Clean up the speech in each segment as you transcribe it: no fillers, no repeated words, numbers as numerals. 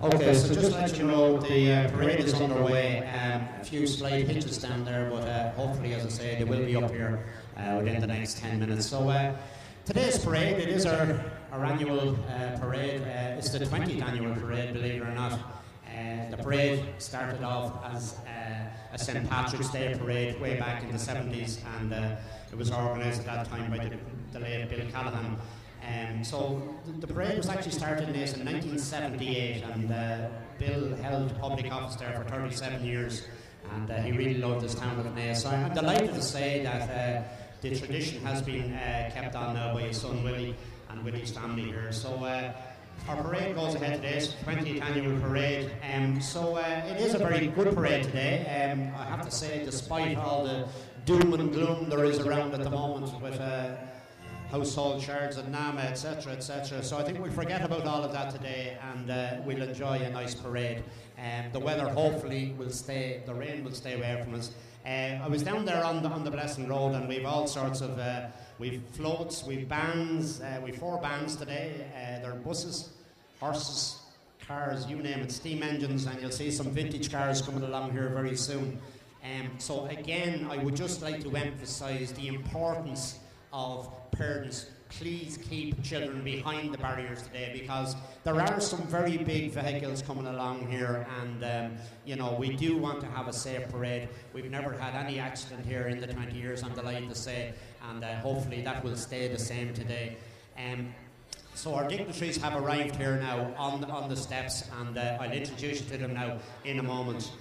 Okay, so just to let you know, the parade is underway. A few slight hitches down there, but hopefully, as I say, they will be up here within the next 10 minutes. So today's parade, it is our annual parade. It's the 20th annual parade, believe it or not. The parade started off as a St. Patrick's Day parade way back in the 70s, and it was organised at that time by the late Bill Callahan. So the parade was actually started in Naas in 1978, and Bill held public office there for 37 years, and he really loved his town of Naas. So I'm delighted to say that the tradition has been kept on now by his son Willie and Willie's family here. So our parade goes ahead today, it's the 20th annual parade. So it is a very good parade today. I have to say, despite all the doom and gloom there is around at the moment with household shards and NAMA, etc., etc. So I think we'll forget about all of that today, and we'll enjoy a nice parade. The weather hopefully will stay, the rain will stay away from us. I was down there on the Blessing Road, and we've all sorts of, we've floats, we've bands, we've 4 bands today. There are buses, horses, cars, you name it, steam engines, and you'll see some vintage cars coming along here very soon. So again, I would just like to emphasise the importance of parents. Please keep children behind the barriers today, because there are some very big vehicles coming along here, and you know, we do want to have a safe parade. We've never had any accident here in the 20 years, I'm delighted to say, and hopefully that will stay the same today. So our dignitaries have arrived here now on the steps, and I'll introduce you to them now in a moment.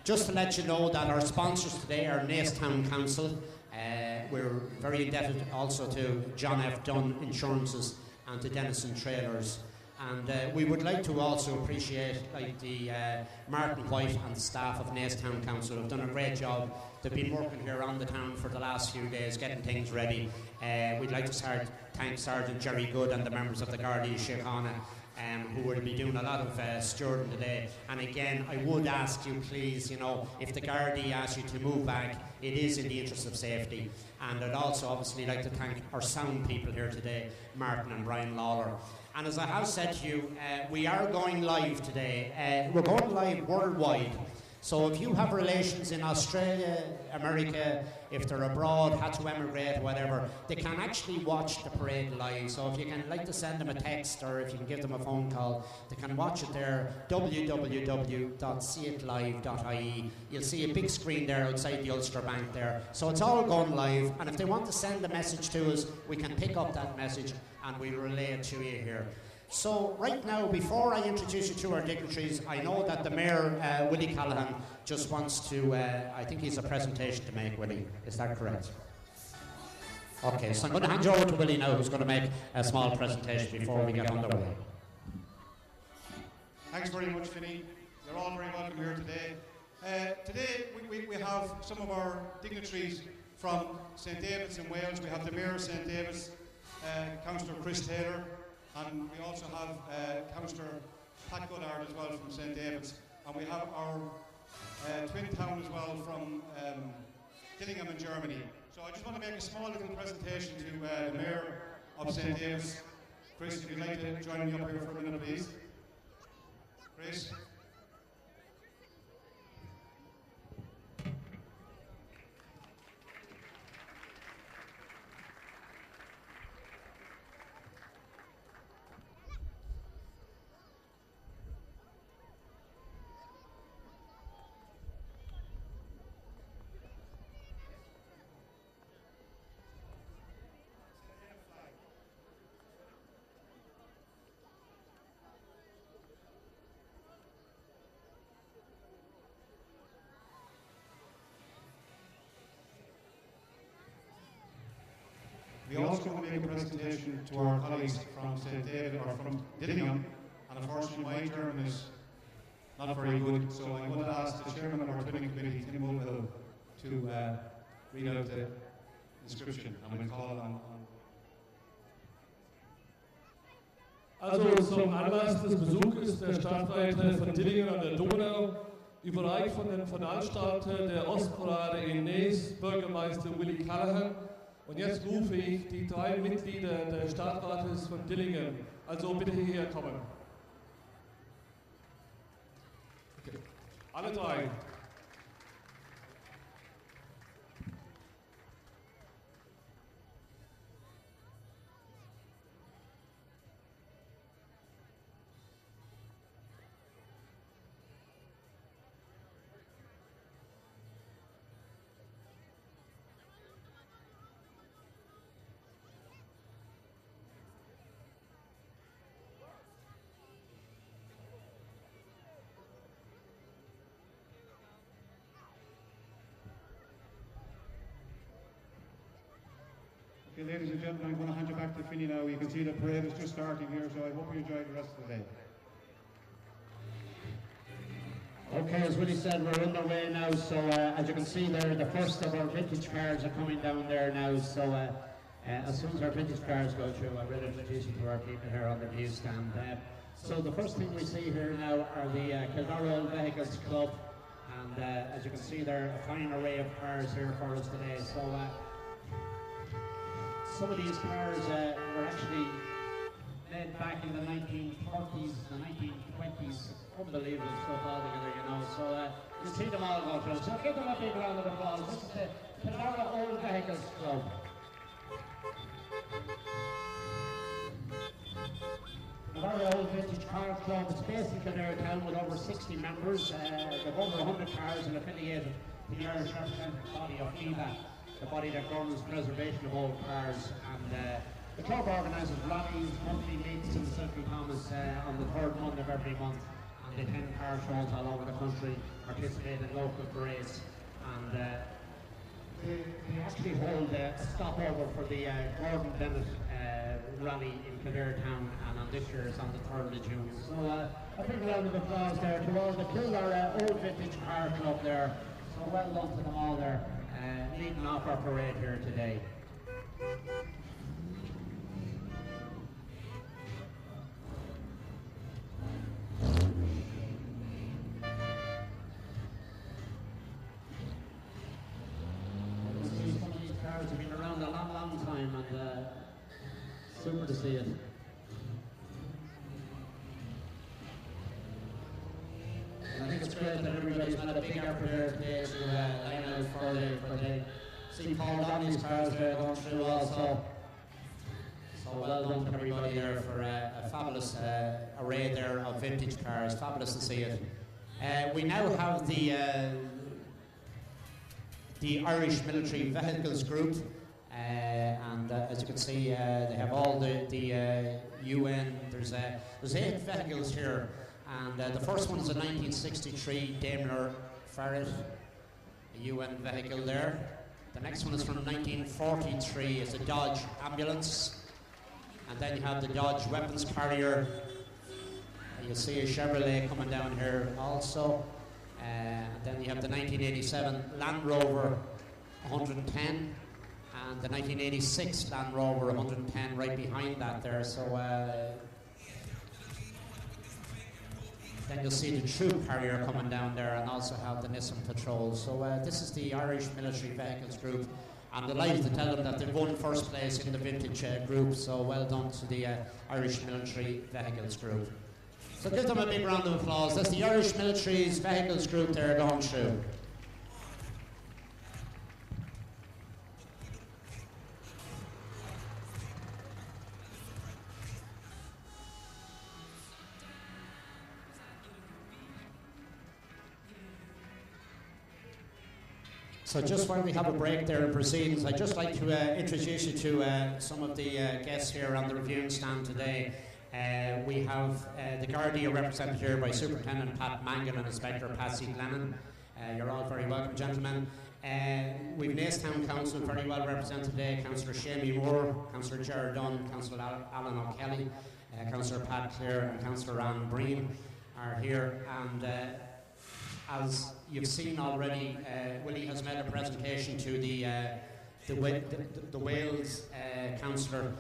Just to let you know that our sponsors today are Naas Town Council. We're very indebted also to John F. Dunn Insurances and to Denison Trailers. And we would like to also appreciate the Martin White and the staff of Naas Town Council who have done a great job. They've been working here on the town for the last few days, getting things ready. We'd like to thank Sergeant Jerry Good and the members of the Gardaí Síochána, who will be doing a lot of stewarding today. And again, I would ask you, please, you know, if the Gardaí ask you to move back, it is in the interest of safety. And I'd also obviously like to thank our sound people here today, Martin and Brian Lawler. And as I have said to you, we are going live today. We're going live worldwide. So if you have relations in Australia, America, if they're abroad, had to emigrate, whatever, they can actually watch the parade live. So if you can like to send them a text, or if you can give them a phone call, they can watch it there, www.seeitlive.ie. You'll see a big screen there outside the Ulster Bank there. So it's all going live, and if they want to send a message to us, we can pick up that message and we'll relay it to you here. So right now, before I introduce you to our dignitaries, I know that the Mayor, Willie Callahan, just wants to, I think he's a presentation to make, Willie. Is that correct? Okay, so I'm going to hand you over to Willie now, who's going to make a small presentation before we get underway. Thanks very much, Finney. You're all very welcome here today. Today, we have some of our dignitaries from St. David's in Wales. We have the Mayor of St. David's, Councillor Chris Taylor, and we also have Councillor Pat Goddard as well from St. David's, and we have our twin town as well from Dillingham in Germany. So I just want to make a small little presentation to the Mayor of St. David's. Chris, if you'd like to join me up here for a minute, please. Chris. We also want to make a presentation to our colleagues from St. David or from Dillingham, and unfortunately my German is not very good, so I'm going to ask the chairman of our twinning committee, Tim Mulvihill, to read out the description, and we'll call on. Also zum Anlass des Besuches der Stadträte von Dillingham an der Donau, überreicht von den Veranstalter der Ostparade in Naas, Bürgermeister Willie Callahan. Und jetzt rufe ich die 3 Mitglieder des Stadtrates von Dillingham. Also bitte hierher kommen. Alle drei. Okay, ladies and gentlemen, I'm going to hand you back to Finney now. You can see the parade is just starting here, so I hope you enjoy the rest of the day. Okay, as Willie said, we're underway now, so as you can see there, the first of our vintage cars are coming down there now, so as soon as our vintage cars go through, I will introduce you to our people here on the newsstand. So the first thing we see here now are the Kildare Old Vehicles Club, and as you can see there, a fine array of cars here for us today. So some of these cars were actually made back in the 1930s, the 1920s. Unbelievable stuff altogether, you know. So you see them all go through. So give them a big round of applause. This is the Kildare Old Vehicles Club. Kildare Old Vintage Car Club. It's based in Kildare town with over 60 members. They've over 100 cars and affiliated to the Irish representative body of FIVA, the body that governs preservation of old cars. And the club organises rallies, monthly meets in the Central Thomas on the third Monday of every month. And they attend car shows all over the country, participate in local parades, and they actually hold a stopover for the Gordon Bennett rally in Kildare town, and on this year it's on the 3rd of June. So a big round of applause there to all the Kildare Old Vintage Car Club there. So well done to them all there, leading off our parade here today. Have been around a long time, and super to see it. And I think it's great that everybody's made a big effort here today to line out for the see Paul Donnelly's cars there going through also. So well done to everybody there for a fabulous array there of vintage cars. Fabulous to see it. We now have the Irish Military Vehicles Group, and as you can see, they have all the UN. There's 8 vehicles here, and the first one is a 1963 Daimler Farad, a UN vehicle there. The next one is from 1943. It's a Dodge ambulance, and then you have the Dodge weapons carrier. You'll see a Chevrolet coming down here also. Then you have the 1987 Land Rover 110 and the 1986 Land Rover 110 right behind that there. So then you'll see the troop carrier coming down there, and also have the Nissan Patrol. So this is the Irish Military Vehicles Group. I'm delighted to tell them that they've won first place in the vintage group. So well done to the Irish Military Vehicles Group. So give them a big round of applause. That's the Irish Military's Vehicles Group there going through. So just while we have a break there in proceedings, I'd just like to introduce you to some of the guests here on the reviewing stand today. We have the Gardaí represented here by Superintendent Pat Mangan and Inspector Patsy Glennon. You're all very welcome, gentlemen. We've Naas Town Council very well represented today. Councillor Shamie Moore, Councillor Gerard Dunn, Councillor Alan O'Kelly, Councillor Pat Clare and Councillor Anne Breen are here. And as you've seen already, Willie has made a presentation to the Wales Councillor,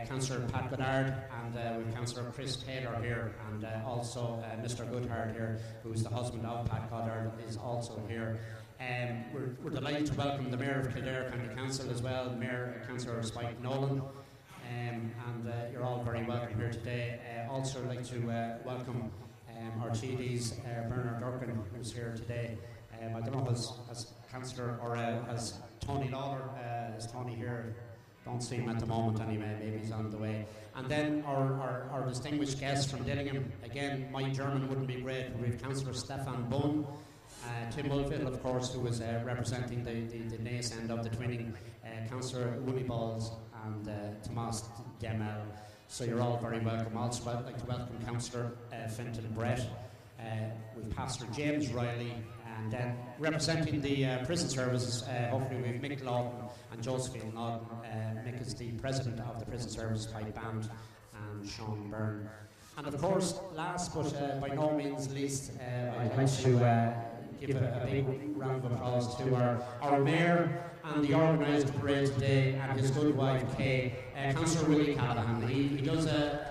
Councillor Pat Goddard, and with Councillor Chris Taylor here, and also Mr. Goodhart here, who's the husband of Pat Goddard, is also here. We're delighted to welcome the Mayor of Kildare County Council as well, Mayor Councillor Spike Nolan, and you're all very welcome here today. Also like to welcome our TDs, Bernard Durkin, who's here today. I don't know as Councillor or as Tony Lawler, is Tony here? Don't see him at the moment anyway, maybe he's on the way. And then our distinguished guest from Dillingham, again, my German wouldn't be great, but we have Councillor Stefan Bunn, Tim Mulvihill, of course, who is representing the Naas end of the twinning, Councillor Willie Balls and Tomas Demel. So you're all very welcome. Also, I'd like to welcome Councillor Finton Brett. We've Pastor James Riley, and then representing the prison services, hopefully we've Mick Lawton and Josephine Lawton. Mick is the president of the prison services pipe band, and Sean Byrne. And of course, last but by no means least, I'd like to give a big round of applause to our mayor and the organised parade today, and his good wife Kay, Councillor Willie Callahan. He does a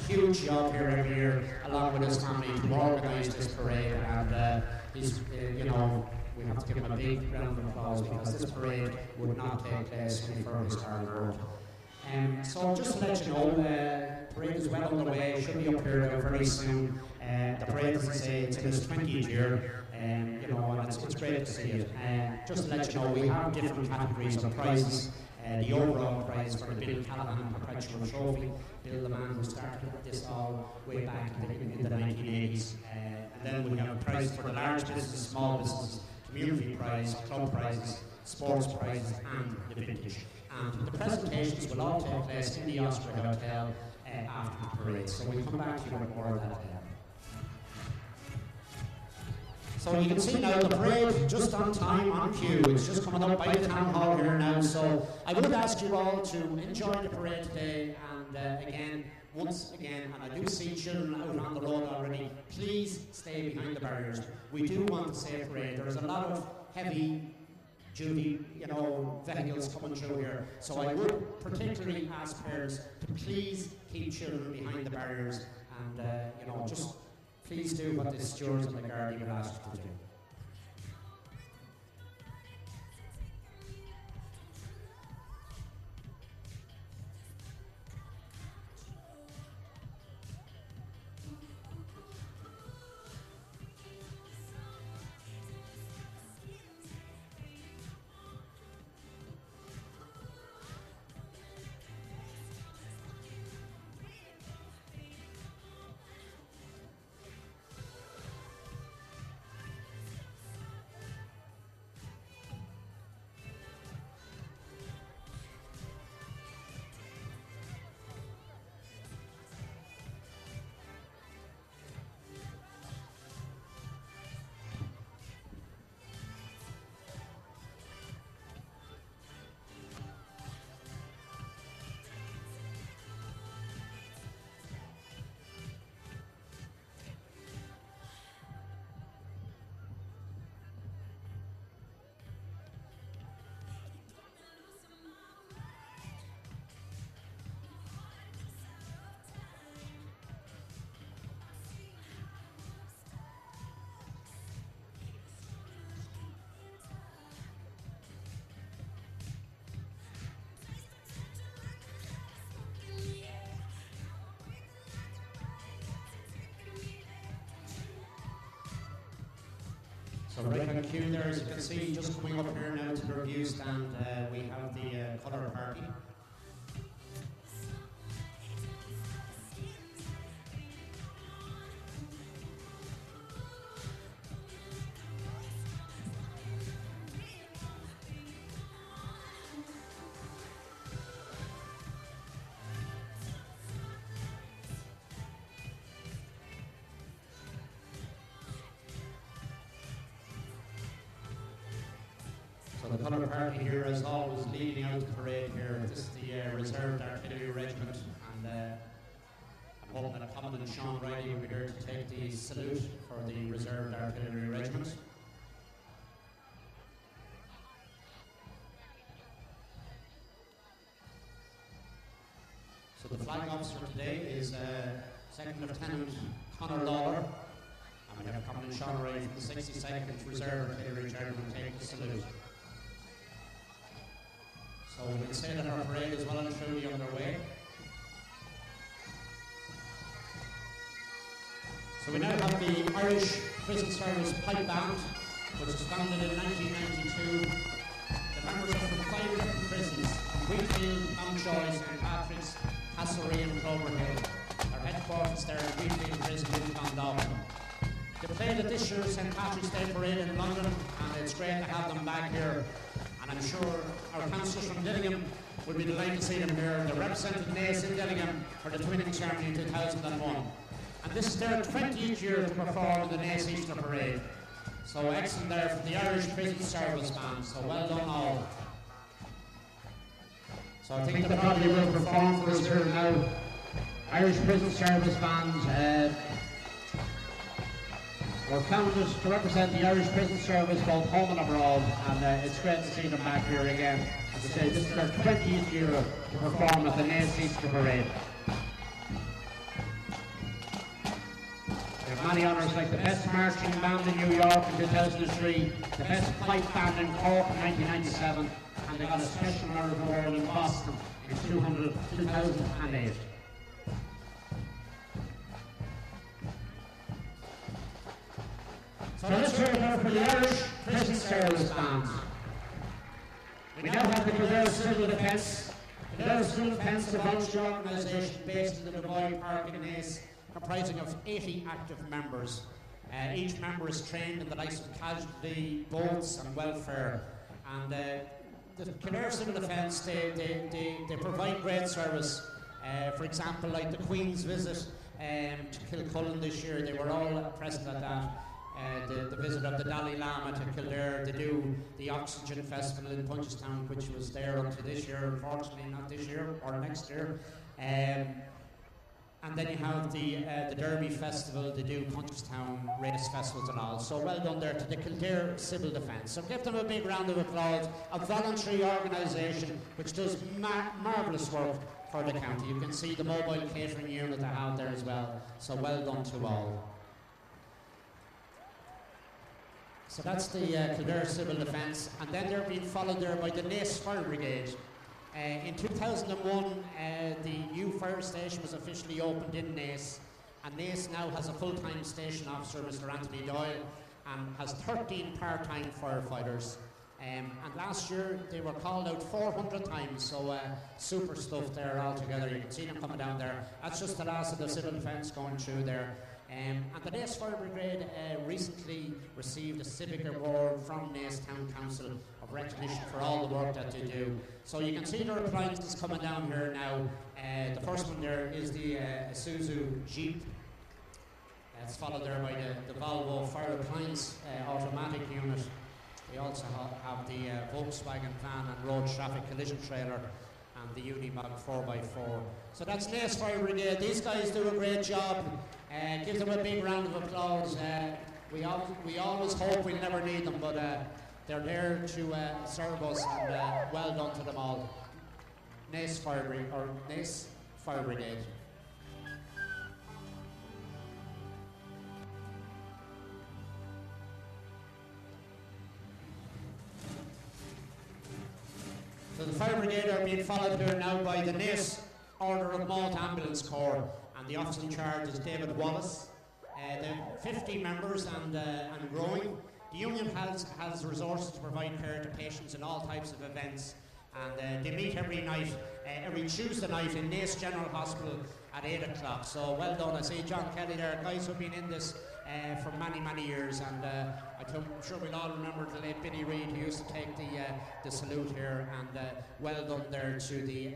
huge job here every year, along with his family, to organise this parade, and he's, we have to give him a big round of applause, because this parade would not take place only for his hard work. So just to let you know, the parade is well underway, should be up here very soon. The parade, as I say, it's in its 20th year, and it's great to see it. Just to let you know, we have different categories of prizes. The overall prize for the Bill Callahan Perpetual Trophy, Bill, the man who started this all way back in the 1980s. And then we have a prize for the large business, small business, community prize, club prizes, sports prizes, and the vintage. And the presentations will all take place in the Oscar Hotel after the parade. So we'll come back to you with more of that. So you can see now the parade just on time, on cue. It's just coming up by the town hall here now. So I would ask you all to enjoy the parade today. And once again, and I do see children out on the road already, please stay behind the barriers. We do want a safe parade. There's a lot of heavy duty, vehicles coming through here. So I would particularly ask parents to please keep children behind the barriers, and just please do what the stewards and the guard would ask you to do. So right on cue there, as you can see, just coming up here now to the review stand, we have the colour party. So the colour party here, as always, leading out the parade here. This is the Reserved Artillery Regiment, and I'm hoping that Commandant Sean Riley will be here to take the salute for the Reserved Artillery Regiment. So the flag officer today is Second Lieutenant Conor Lawler, and we have Commandant Sean Riley from the 62nd Reserve Artillery Regiment take the salute. So we can say that our parade is well and truly underway. So we now have the Irish Prison Service Pipe Band, which was founded in 1992. The members are from 5 different prisons: Wheatfield, Mountjoy, St Patrick's, Castlereagh and Cloverhill. Our headquarters there at Wheatfield Prison in Clondalkin. They played at this year's St Patrick's Day Parade in London, and it's great to have them back here. And I'm sure our councillors from Dillingham will be delighted to see them here. They represented Naas in Dillingham for the Twinning Ceremony in 2001. And this is their 20th year to perform in the Naas Easter Parade. So excellent there for the Irish Prison Service Band, so well done all. So I think they probably will perform for us here now. Irish Prison Service Band were founded to represent the Irish Prison Service both home and abroad, and it's great to see them back here again. As I say, this is their 20th year to perform at the Naas Easter Parade. They have many honours like the Best Marching Band in New York in 2003, the Best Pipe Band in Cork in 1997, and they got a special honour award in Boston in 2008. So let's hear it now for the Irish Prison Service Band. We now have the Kildare Civil Defence. Kildare Civil Defence is a voluntary organisation based in the Dubai Park in Naas, comprising of 80 active members. Each member is trained in the likes of casualty, boats and welfare. And the Kildare Civil Defence, they provide great service. For example, like the Queen's visit to Kilcullen this year, they were all present at that. The visit of the Dalai Lama to Kildare. They do the Oxygen Festival in Punchestown, which was there up to this year, unfortunately not this year or next year. And then you have the Derby Festival. They do Punchestown race festivals and all. So well done there to the Kildare Civil Defence. So give them a big round of applause. A voluntary organisation which does marvellous work for the county. You can see the mobile catering unit they have there as well. So well done to all. So that's the Kildare Civil Defence, and then they're being followed there by the Naas Fire Brigade. In 2001, the new fire station was officially opened in Naas, and Naas now has a full-time station officer, Mr. Anthony Doyle, and has 13 part-time firefighters. And last year they were called out 400 times, so super stuff there altogether. You can see them coming down there. That's just the last of the civil defence going through there. And the Naas Fire Brigade recently received a civic award from Naas Town Council of recognition for all the work that they do. So you can see their appliances coming down here now. The first one there is the Isuzu Jeep. It's followed there by the Volvo Fire Appliance automatic unit. We also have the Volkswagen van and road traffic collision trailer, and the Unimog 4x4. So that's Naas Fire Brigade. These guys do a great job. Give them a big round of applause. We always hope we'll never need them, but they're there to serve us, and well done to them all. Naas Fire Brigade. So the Fire Brigade are being followed here now by the Naas Order of Malt Ambulance Corps, and the officer in charge is David Wallace. They have 50 members and growing. The union has resources to provide care to patients in all types of events, and they meet every night, every Tuesday night in Naas General Hospital at 8 o'clock. So well done. I see John Kelly there, guys who've been in this for many, many years, and I'm sure we'll all remember the late Billy Reid, who used to take the salute here, and well done there to the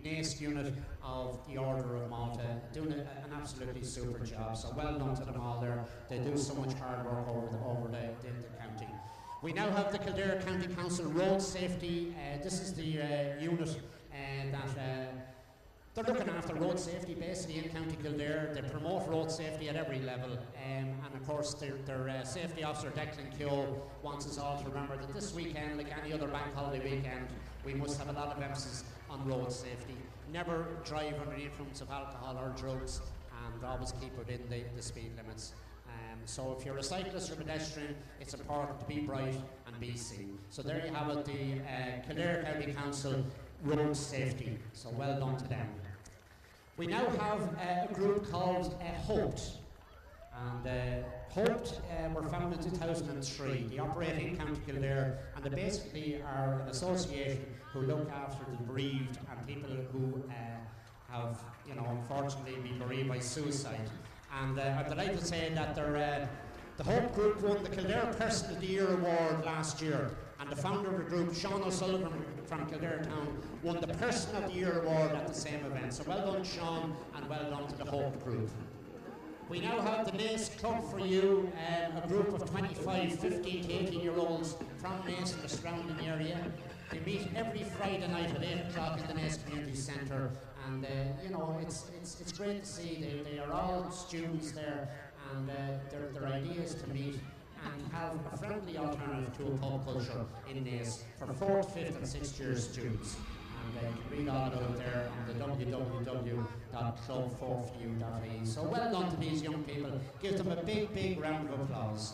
Naas unit of the Order of Malta, doing an absolutely super job. So well done to them all there. They do so much hard work over the county. We now have the Kildare County Council Road Safety. This is the unit that they're looking after road safety basically in County Kildare. They promote road safety at every level, and of course their safety officer Declan Keogh wants us all to remember that this weekend, like any other bank holiday weekend, we must have a lot of emphasis on road safety. Never drive under the influence of alcohol or drugs, and always keep within the speed limits. So if you're a cyclist or pedestrian, it's important to be bright and be seen. So there you have it, the Kildare County Council Road Safety. So well done to them. We now have a group called Hoped. And Hope were founded in 2003. They operate in County Kildare, and they basically are an association who look after the bereaved and people who have, unfortunately been bereaved by suicide. And I'm delighted to say that the Hope Group won the Kildare Person of the Year award last year, and the founder of the group, Sean O'Sullivan from Kildare Town, won the Person of the Year award at the same event. So well done, Sean, and well done to the Hope Group. We now have the Naas Club for you, a group of 25, 15 to 18-year-olds from Naas and the surrounding area. They meet every Friday night at 8 o'clock in the Naas Community Centre, and it's great to see they are all students there, and their idea is to meet and have a friendly alternative to a pub culture in Naas for 4th, 5th and 6th year students. And you can read all about there on the www.club4u.ie. So well done to these young people. Give them a big, big round of applause.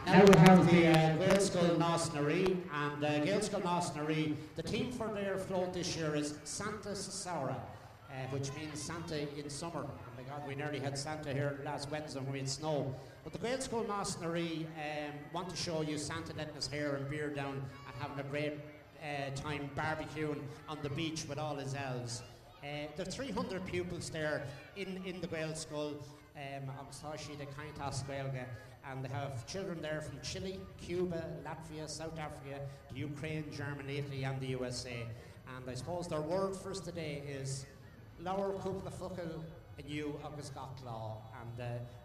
Now we have the Gaelscoil Naas and Gaelscoil Naas, the theme for their float this year is Santa Saura, which means Santa in summer. Oh my God, we nearly had Santa here last Wednesday when we had snow. But the Gaelscoil Naas want to show you Santa letting his hair and beard down and having a great time barbecuing on the beach with all his elves. There are 300 pupils there in the Gaelscoil, Agsashi, the Kaintas Gaelga. And they have children there from Chile, Cuba, Latvia, South Africa, the Ukraine, Germany, Italy and the USA. And I suppose their word for us today is Laur Cúpla Focal Inu Agus Gaclaw. And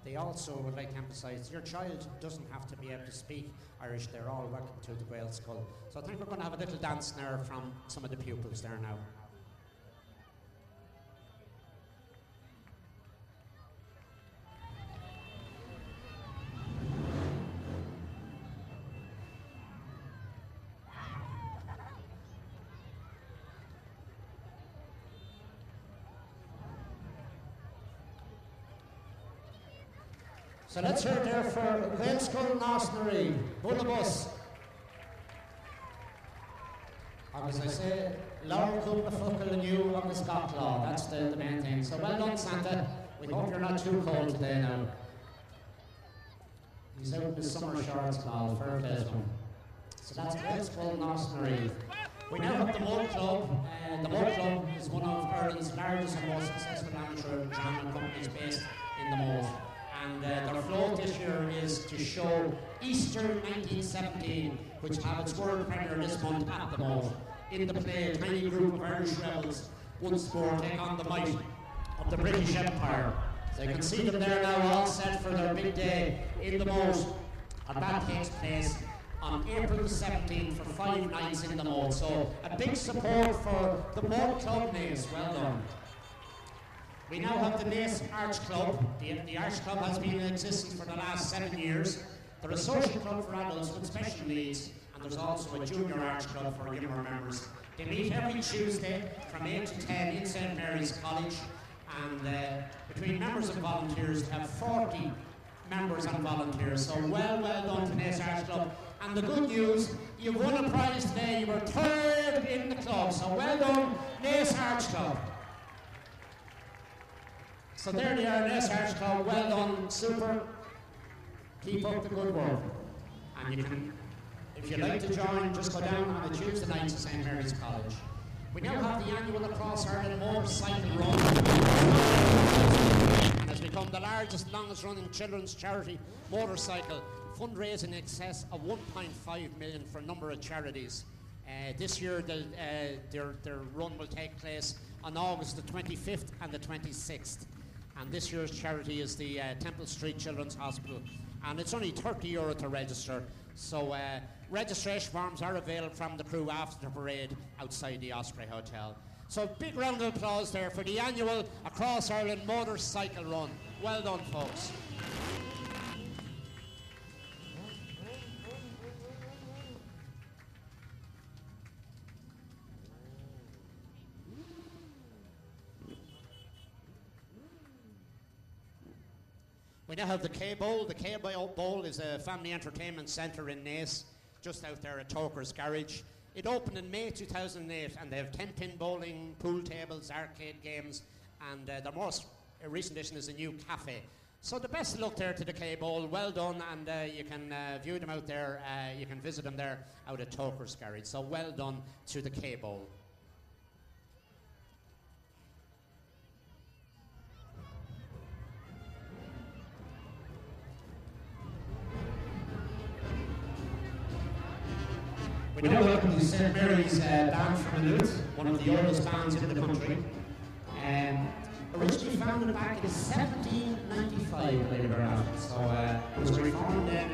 they also would like to emphasise your child doesn't have to be able to speak Irish. They're all welcome to the Gaelscoil. So I think we're going to have a little dance now from some of the pupils there now. So let's hear it there for Gaelscoil Naas Bullabus. As I say, Laura Cúpla Focal and you Agus Gaclaw. That's the main thing. So well done, Santa. We hope you're not too cold today now. He's out in his summer shorts and all, fair play to him. So that's Gaelscoil Naas. We now have the Moat Club. The Moat Club is one of Ireland's largest and most successful amateur jamming companies based in the Moat. And their float this year is to show Easter 1917, which had its world premiere this month at the Moat. In the play, a tiny group of Irish rebels once more take on the might of the British Empire. So you can see them there now, all set for their big day in the Moat. And that takes place on April the 17th for 5 nights in the Moat. So a big support for the Moat Club Naas. Well done. We now have the Naas Arts Club. The Arts Club has been in existence for the last 7 years. They're a social club for adults with special needs, and there's also a junior arts club for younger members. They meet every Tuesday from 8 to 10 in St Mary's College, and between members and volunteers, they have 40 members and volunteers. So well done to Naas Arts Club. And the good news, you won a prize today. You were 3rd in the club. So well done, Naas Arts Club. So there they are, Naas Arts Club. Well done, super. Keep up the good work. And you can, if you'd like to join, just go down on the Tuesday night to St Mary's College. We now have the annual Across Ireland Motorcycle Run. And has become the largest, longest running children's charity motorcycle, fundraising in excess of 1.5 million for a number of charities. This year, their run will take place on August the 25th and the 26th. And this year's charity is the Temple Street Children's Hospital. And it's only €30 to register. So registration forms are available from the crew after the parade outside the Osprey Hotel. So big round of applause there for the annual Across Ireland Motorcycle Run. Well done, folks. now have the K-Bowl. The K-Bowl is a family entertainment centre in Naas, just out there at Toker's Garage. It opened in May 2008, and they have 10-pin bowling, pool tables, arcade games, and their most recent addition is a new cafe. So the best of luck there to the K-Bowl. Well done, and you can view them out there. You can visit them there out at Toker's Garage. So well done to the K-Bowl. We now welcome the St. Mary's band from Maynooth, one of the oldest bands in the country. Originally founded back in 1795, believe it or not. So it was reformed then,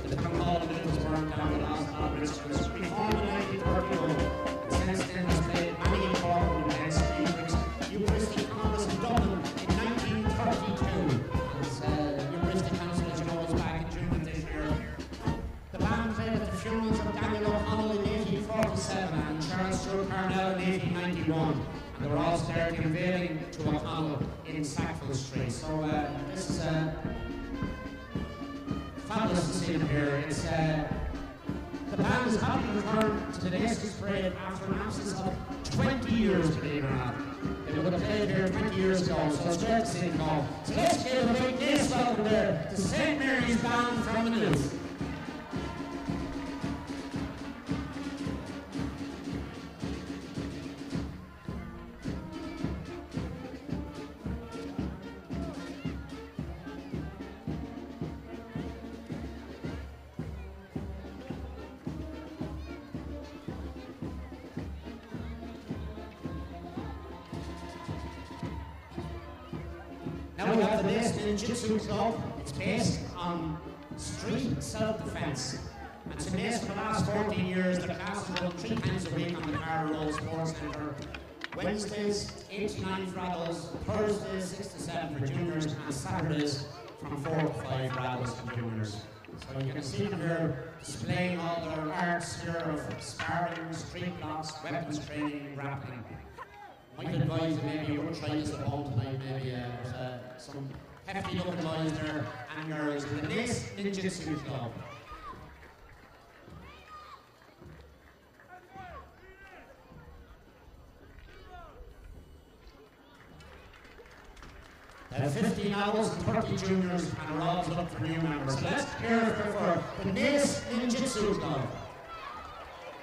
the town hall of Maynooth was burned down, the last part of it was reformed in 1931. And since then has played many important events, the Eucharistic Congress in Dublin in 1932. Eucharistic Council, as you know, was back in June of this year. The band played at the funerals of Daniel O'Connell in 1847 and Charles Stewart Parnell in 1891. And they were also there conveying to O'Connell in Sackville Street. So this is fabulous to see them here. It's, the band is happy to return to the Naas Parade after an absence of 20 years, believe it or not. They would have played here 20 years ago, so it's great to see them go. So let's give a big Naas welcome there to St. Mary's Band from Maynooth. Now we have the Naas Ninjutsu Club. It's based on street self-defense. And it's in Naas for the last 14 years. The classes run 3 times a week on the Carroll Road Sports Centre. Wednesdays, 8 to 9 for adults, Thursdays, 6 to 7 for juniors, and Saturdays from 4 to 5 for adults and juniors. So you can see them here displaying all their arts here of sparring, street blocks, weapons training, grappling. Might advise you maybe you wouldn't try this at home tonight, maybe some hefty looking boys there and girls in the Naas Ninjutsu Club. There are 15 adults and 30 juniors and we're all looking for new members. So let's hear for the Naas Ninjutsu Club.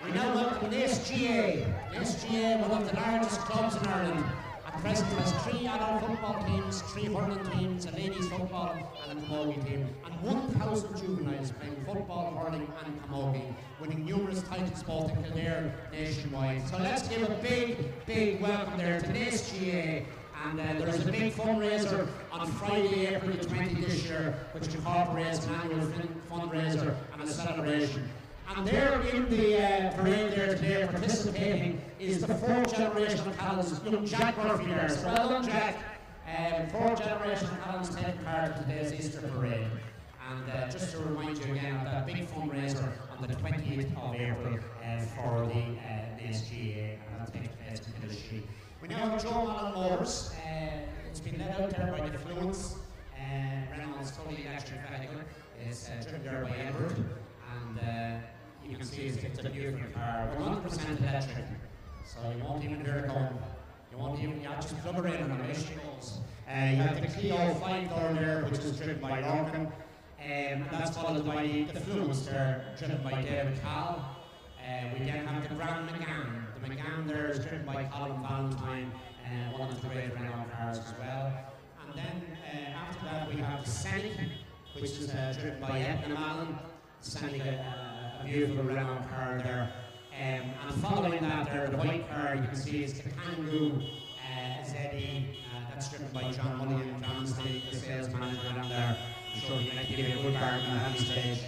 We now welcome Naas GA. Naas GA, one of the largest clubs in Ireland. At present has 3 adult football teams, 3 hurling teams, a ladies football and a camogie team, and 1,000 juveniles playing football, hurling and camogie, winning numerous titles both in Kildare nationwide. So let's give a big welcome there to Naas GA. And there's a big fundraiser on Friday, April the 20th this year, which incorporates an annual fundraiser and a celebration. And there in the parade there today, participating, is the 4th generation of Callans, young Jack Murphy there. So well done, Jack. 4th generation of Callans taking part in today's Easter parade. And just to remind you again of that big fundraiser on the 20th of April for the Naas GA, and that'll take place in Killishy. We now have Joe Allen Motors. It's been led out there by the Fluence. Reynolds fully electric vehicle. It's driven there by Edward. And you can see it's a beautiful car. 100% electric. So you won't even hear it going. You won't even, you just plug her in and away she goes. You have the Clio 5-door there, which is driven by Lorcan. And that's followed by the Fluence there, driven by David Call. We then have the Grand McGann. The McGann there is driven by Colin Valentine, one of the great Renault cars as well. And then after that we have the Scenic, which is driven by Edna Allen. Scenic, a beautiful Renault car there. And following that there, the white car you can see is the Kangoo ZE. That's driven by John Mulligan. John's the sales manager down there. I'm sure he might give you a good bargain at any stage.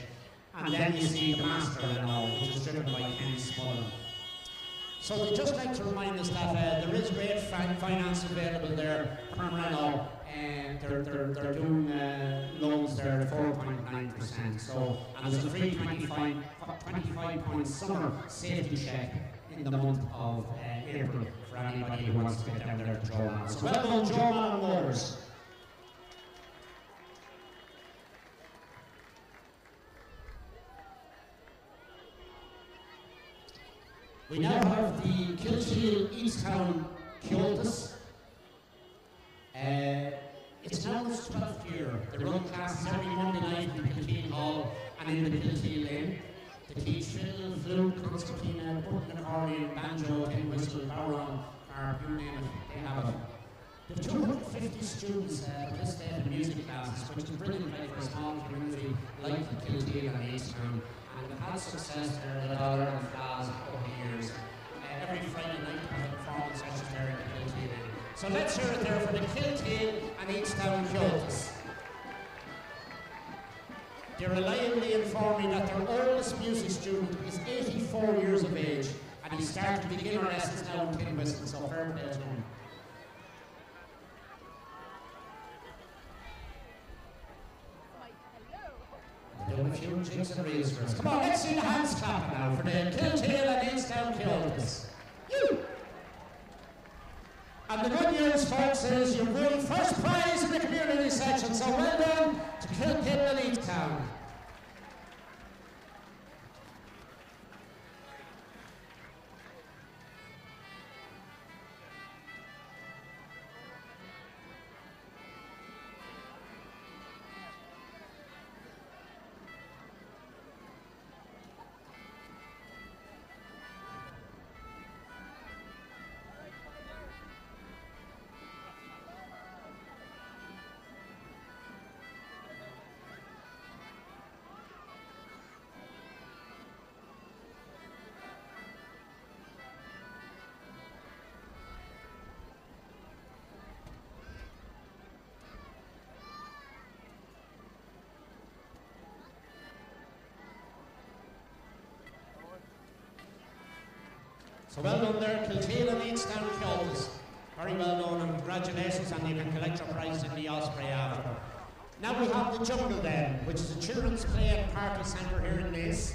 And then you see the Master Renault, which is driven by Kenny Smullen. So they'd just like to remind us that there is great finance available there from Renault, and they're doing loans there at 4.9%. So, and there's a free 25-point summer safety check in the month of April for anybody who wants to get down there to Joe Allen. So well done, Joe Allen Motors. We now have the Kilteal Easttown Kyotos. It's now its 12th year. They run classes every Monday night in the Kilteal Hall and in the Kilteal Inn. They teach fiddle, flute, concertina, button, accordion, banjo, tin whistle, bodhrán, harp, you name it, they have it. There are 250 students participate in music classes, which is brilliant like for a small community like the Kilteal and Easttown. And they've had success there with Dollar and Naas over the years. Every Friday night they have performance sessions there in the Kilteal Inn. So let's hear it there for the Kilteal and Easttown Kyotos. They reliably inform me that their oldest music student is 84 years of age, and he started beginner lessons now in tin whistle, so fair play to him. Doing a few jigs and reels for us. Come on, let's see the hands clapping now for the Kilteal and Easttown Kyotos. And the good news, folks, is you've won first prize in the community section, so well done to Kilteal and Easttown. So well done there, Kilteal and Easttown Kyotos. Very well done and congratulations, and you can collect your prize in the Osprey after. Now we have the Jungle Den, which is a children's play and party centre here in Naas,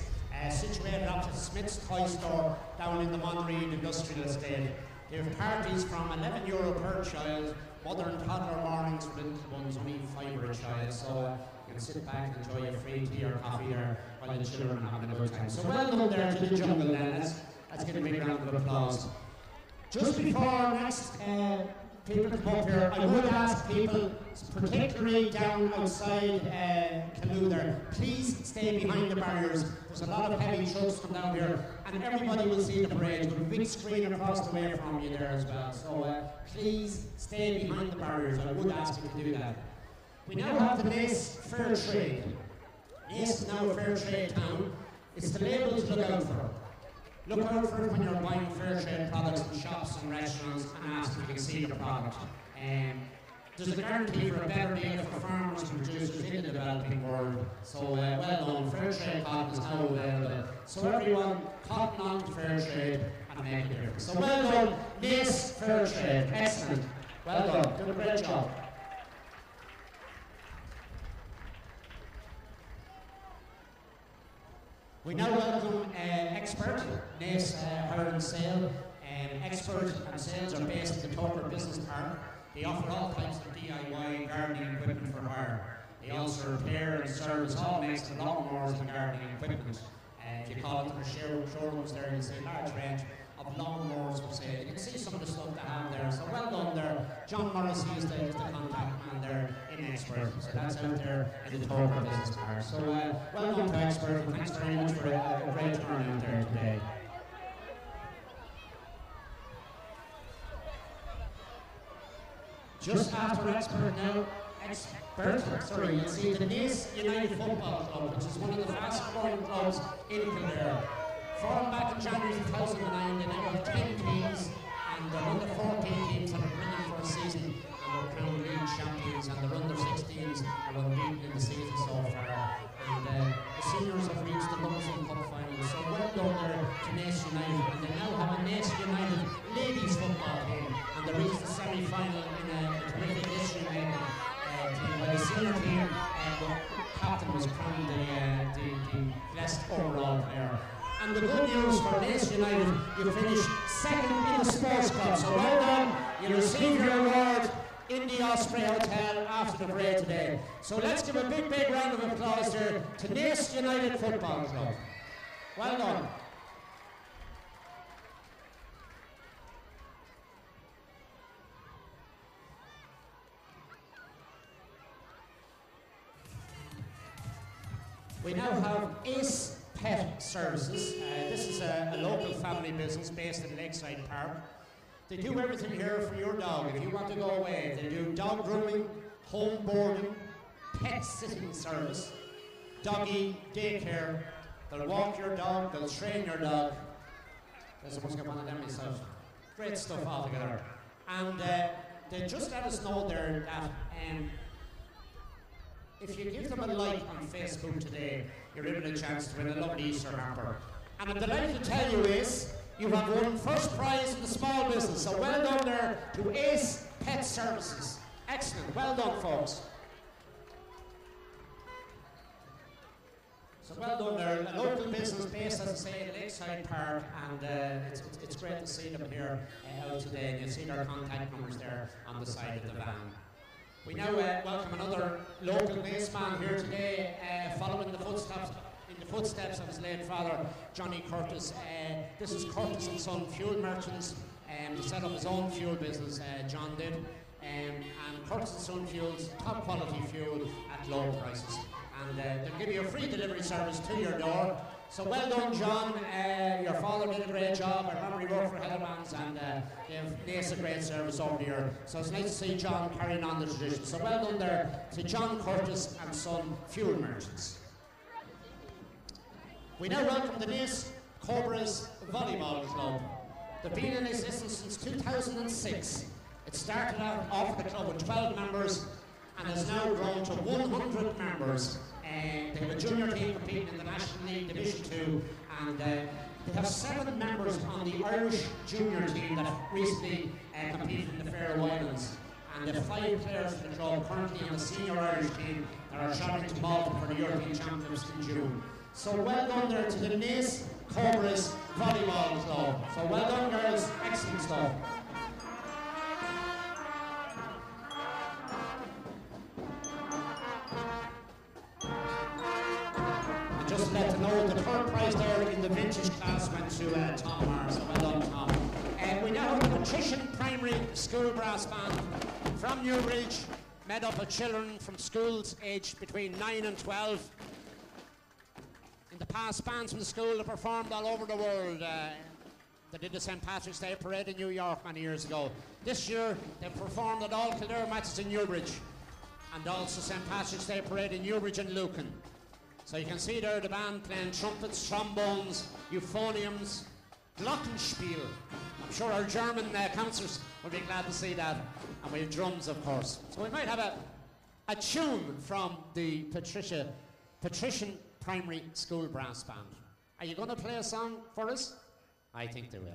situated opposite Smith's Toy Store down in the Monreid Industrial Estate. They have parties from €11 per child, mother and toddler mornings for little ones, only €5 a child. So you can sit back and enjoy a free tea or coffee there while the children are having a good time. So well done there to the Jungle Den. Let's give a big round of applause. Just before next people come up here, I would ask people, particularly down outside Calloo there, please stay behind the barriers. There's a lot of heavy trucks come down here, and everybody will see the parade. There's a big screen across the way from you there as well. So please stay behind the barriers. I would ask you to do that. We now have the Naas Fair Trade. Naas is now a fair trade town. It's the label to look out for. Look out for it when you're buying fair trade products in shops and restaurants, and ask if you can see the product. There's a guarantee for a better deal for farmers and producers in the developing world. So well done, fair trade cotton is now available. So everyone, cotton on to fair trade and make a difference. So well done, Naas Fair Trade, excellent. Well done, did a great job. We now welcome Expert, Naas Hire and Sale. Expert and Sales are based in the Toker Business Park. They offer all types of DIY gardening equipment for hire. They also repair and service all makes of lawnmowers and gardening equipment. If you call it their showrooms there, you'll see a large range of lawnmowers for sale. You can see some of the stuff they have there. So well done there. John Morrissey is the contact man there in Expert. So that's out there in the Toker Business Park. So well done to Expert, and thanks very much for a great turnout there today. Just after Expert now, you'll see the Naas United Football Club, which is one of the fastest growing clubs in Kildare. Formed back in January 2009, they now have 10 teams, and they're under 14 teams that are brilliant for a season, and they're crowned league champions, and their under 16s are unbeaten in the season so far. And the seniors have reached the Lumsden Cup final, so well done there to Naas United, and they now have a Naas United ladies football team, and they reached the semi-final in a terrific history-making team, where the senior team, captain was crowned the best overall player. And the good news for Naas United, you finished second in the sports club, so well done. You receive your award in the Osprey Hotel after the parade today. So let's give a big round of applause here to Naas United Football Club. Well done. We now have Ace Pet Services. This is a local family business based in Lakeside Park. They do everything here for your dog. If you want to go away, they do dog grooming, home boarding, pet sitting service, doggy daycare. They'll walk your dog, they'll train your dog. There's almost got one of them myself. Great stuff altogether. And they just let us know there that if you give them a like on Facebook today, you're in a chance to win a lovely Easter hamper. And I'm delighted to tell you is, you have won first prize in the small business. So well done there to Ace Pet Services. Excellent. Well done, folks. So well done there. A local business based, as I say, in Lakeside Park, and it's great to see them here out today. And you'll see their contact numbers there on the side of the van. We now welcome another local baseman here today, following the footsteps of his late father, Johnny Curtis. This is Curtis and Son Fuel Merchants. He set up his own fuel business, John did. And Curtis and Son Fuels, top quality fuel at low prices. And they'll give you a free delivery service to your door. So well done, John. Your father did a great job. I remember he worked for Hellman's and gave Naas a great service over the year. So it's nice to see John carrying on the tradition. So well done there to John Curtis and Son Fuel Merchants. We now welcome the Naas Cobras Volleyball Club. They've been in existence since 2006. It started out off the club with 12 members and has now grown to 100 members. They have a junior team competing in the National League Division 2, and they have 7 members on the Irish junior team that recently competed in the Faroe Islands. And they have 5 players from the club currently on the senior Irish team that are travelling to Malta for the European Championships in June. So well done there to the Naas Cobras Volleyball Club. So well done, girls. Excellent stuff. Just to let you know, the third prize there in the vintage class went to Tom Mars. So well done, Tom. We now have the Patrician Primary School Brass Band from Newbridge, made up of children from schools aged between 9 and 12. In the past, bands from the school have performed all over the world. They did the St. Patrick's Day Parade in New York many years ago. This year, they've performed at all Kildare matches in Newbridge, and also St. Patrick's Day Parade in Newbridge and Lucan. So you can see there the band playing trumpets, trombones, euphoniums, glockenspiel. I'm sure our German councillors will be glad to see that. And we have drums, of course. So we might have a tune from the Patrician Primary School Brass Band. Are you going to play a song for us? I think they will.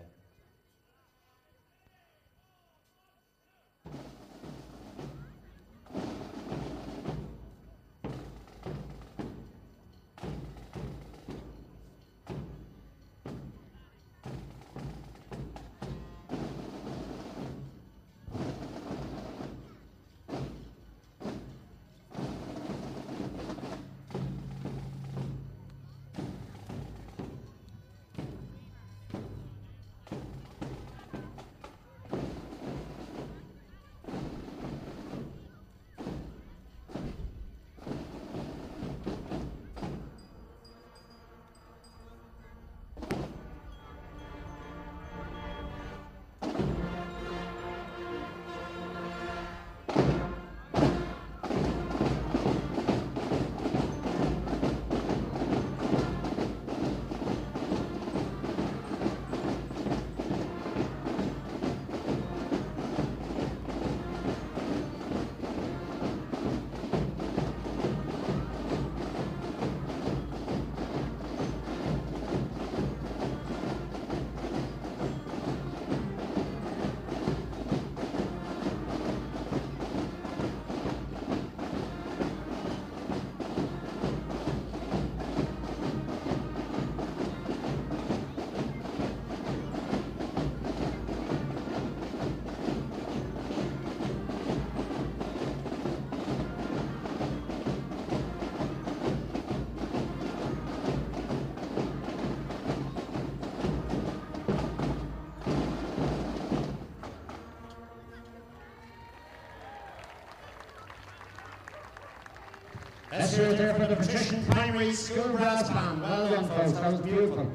cheers there for the Patrician Primary School Brass Band. Well done, folks. That was beautiful.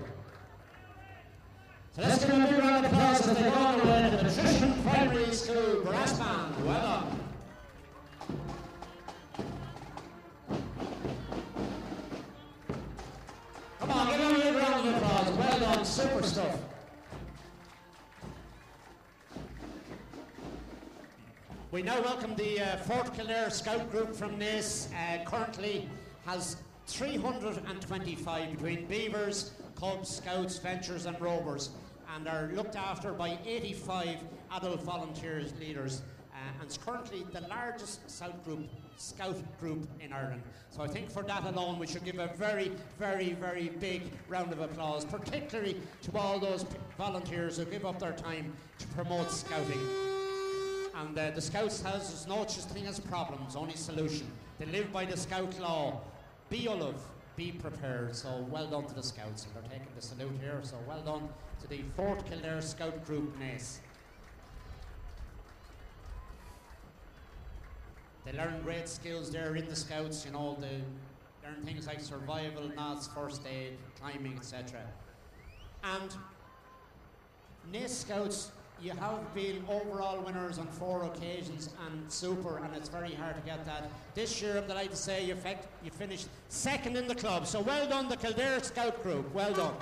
So let's give them a big round of applause as they go on the way to the Patrician Primary School Brass Band. Well done. Come on, give them a big round of applause. Well done, super stuff. We now welcome the Fort Kildare Scout Group from Naas. Currently has 325 between Beavers, Cubs, Scouts, Ventures and Rovers, and are looked after by 85 adult volunteers leaders, and it's currently the largest scout group in Ireland. So I think for that alone we should give a very, very, very big round of applause, particularly to all those volunteers who give up their time to promote scouting. And the Scouts has no such thing as problems, only solution. They live by the Scout law. Be Olive, be prepared. So well done to the Scouts, and they're taking the salute here. So well done to the Fort Kildare Scout Group Naas. They learn great skills there in the Scouts, you know, they learn things like survival, knots, first aid, climbing, etc. And Naas Scouts, you have been overall winners on 4 occasions and super, and it's very hard to get that. This year, I'm delighted to say you finished second in the club. So well done, the Kildare Scout Group. Well done.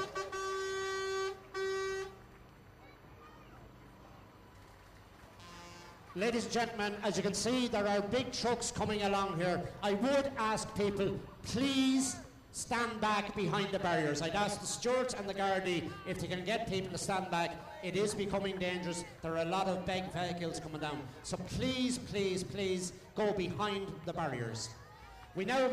Ladies and gentlemen, as you can see, there are big trucks coming along here. I would ask people, please stand back behind the barriers. I'd ask the stewards and the Gardaí if they can get people to stand back. It is becoming dangerous. There are a lot of big vehicles coming down. So please, please, please go behind the barriers. We now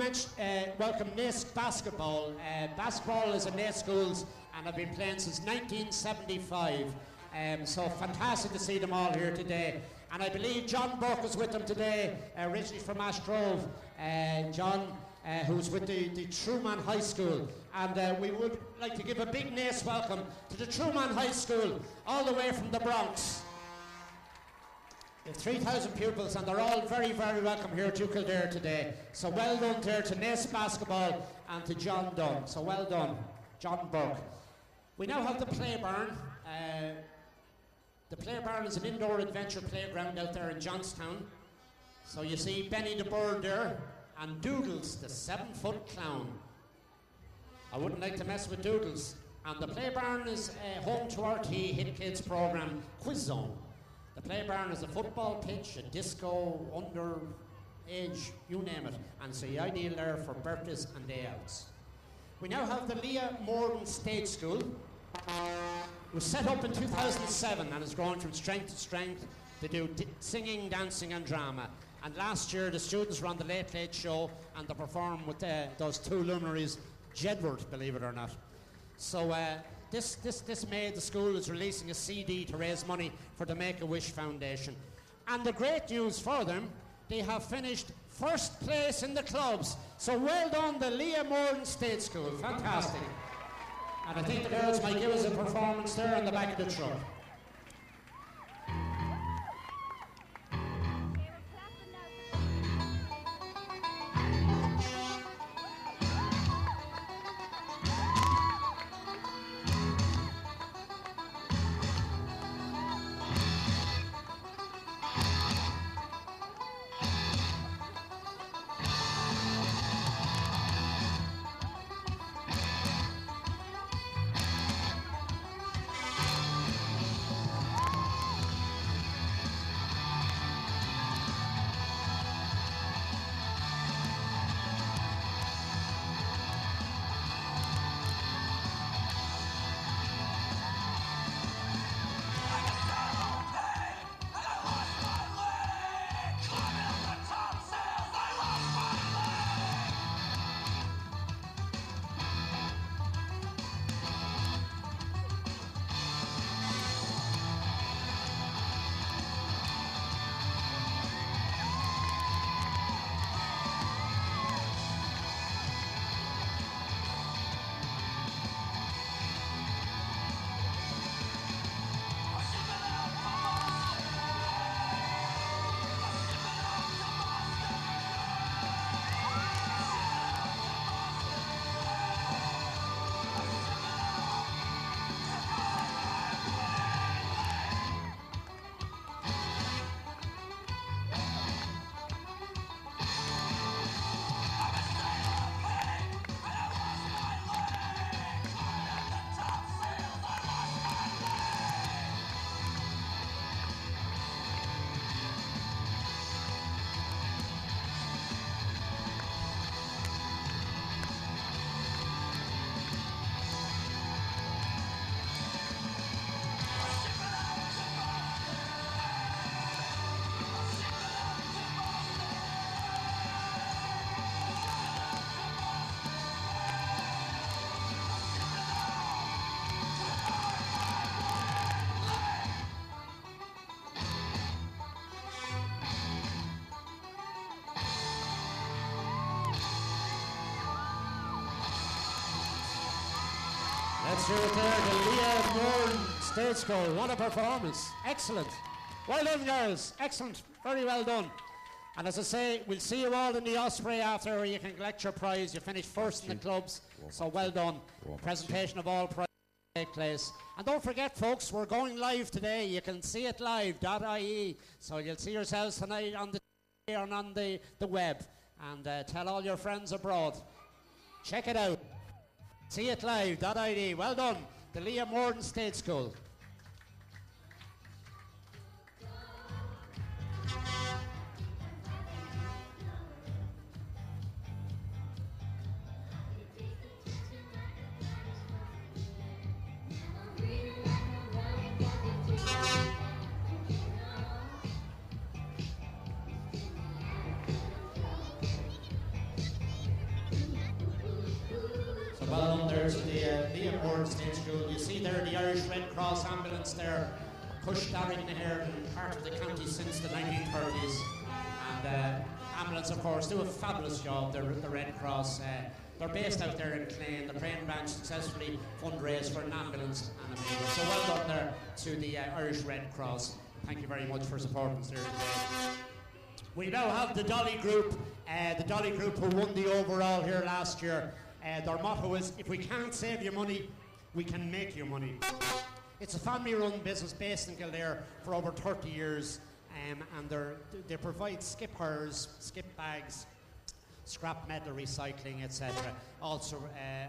welcome Naas Basketball. Basketball is in Naas schools and have been playing since 1975. So fantastic to see them all here today. And I believe John Burke is with them today, originally from Ashgrove. John, who's with the Truman High School. And we would like to give a big Naas welcome to the Truman High School, all the way from the Bronx. They have 3,000 pupils, and they're all very, very welcome here to Kildare today. So well done there to Naas Basketball and to John Dunn. So well done, John Burke. We now have the Play Barn. The Play Barn is an indoor adventure playground out there in Johnstown. So you see Benny the Bird there, and Doodles, the 7-foot clown. I wouldn't like to mess with Doodles. And the Play Barn is home to RT Hit Kids program, Quiz Zone. The Play Barn is a football pitch, a disco, under age, you name it. And so the ideal there for birthdays and day outs. We now have the Leah Morden State School. It was set up in 2007 and has grown from strength to strength to do singing, dancing and drama. And last year the students were on the Late Late Show and they performed with those 2 luminaries, Jedward, believe it or not. So this May the school is releasing a CD to raise money for the Make-A-Wish Foundation. And the great news for them, they have finished first place in the clubs. So well done, the Leah Morden State School. Fantastic. And I think the girls might give us a performance there on the back of the truck. Let's hear it there, the Leah Moore State School. What a performance. Excellent. Well done, girls. Excellent. Very well done. And as I say, we'll see you all in the Osprey after, where you can collect your prize. You finished first in the clubs, so well done. Presentation of all prizes take place. And don't forget, folks, we're going live today. You can see it live.ie. So you'll see yourselves tonight on the TV and on the web. And tell all your friends abroad. Check it out. See it live.ie. Well done. The Leah Morden State School. Well done there to the Leah Morden State School. You see there the Irish Red Cross ambulance there, pushed Darrington here and part of the county since the 1930s. And ambulance, of course, do a fabulous job, the Red Cross. They're based out there in Clane. The Crane branch successfully fundraised for an ambulance and a meal. So well done there to the Irish Red Cross. Thank you very much for supporting us there today. We now have the Dolly Group who won the overall here last year. Their motto is, if we can't save you money, we can make you money. It's a family-run business based in Kildare for over 30 years, and they provide skip hires, skip bags, scrap metal recycling, etc. Also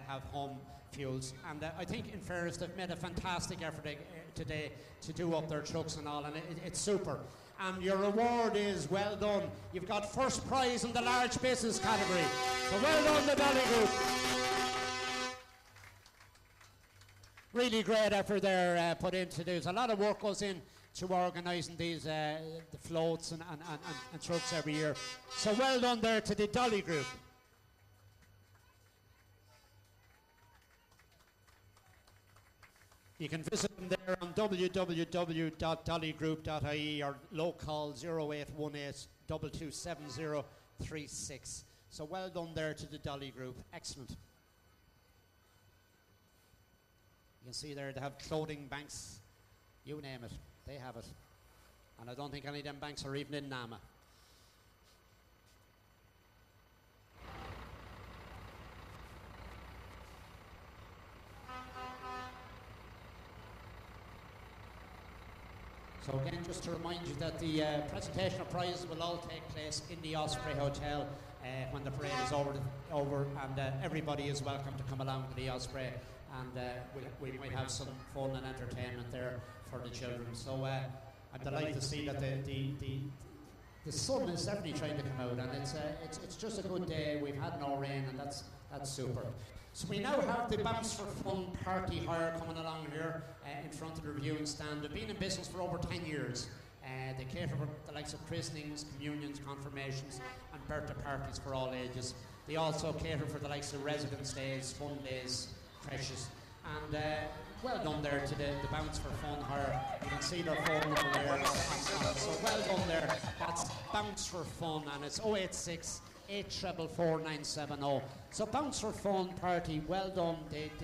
have home fuels. And I think, in fairness, they've made a fantastic effort today to do up their trucks and all, and it's super. And your reward is well done. You've got first prize in the large business category. So well done, the Dolly Group. Really great effort there put into this. A lot of work goes in to organising these the floats and trucks every year. So well done there to the Dolly Group. You can visit them there on www.dollygroup.ie or local 0818 227036. So well done there to the Dolly Group. Excellent. You can see there they have clothing banks. You name it, they have it. And I don't think any of them banks are even in Nama. So again, just to remind you that the presentation of prizes will all take place in the Osprey Hotel when the parade is over, and everybody is welcome to come along to the Osprey, and we might have some fun and entertainment there for the children. So I'm delighted to see that the sun is definitely trying to come out, and it's just a good day. We've had no rain, and that's super. So we now have the Bounce for Fun party hire coming along here in front of the reviewing stand. They've been in business for over 10 years. They cater for the likes of christenings, communions, confirmations, and birthday parties for all ages. They also cater for the likes of residence days, fun days, creches. And well done there to the Bounce for Fun hire. You can see their phone number there. So well done there. That's Bounce for Fun, and it's 086 8444970. So Bounce for Fun party, well done. A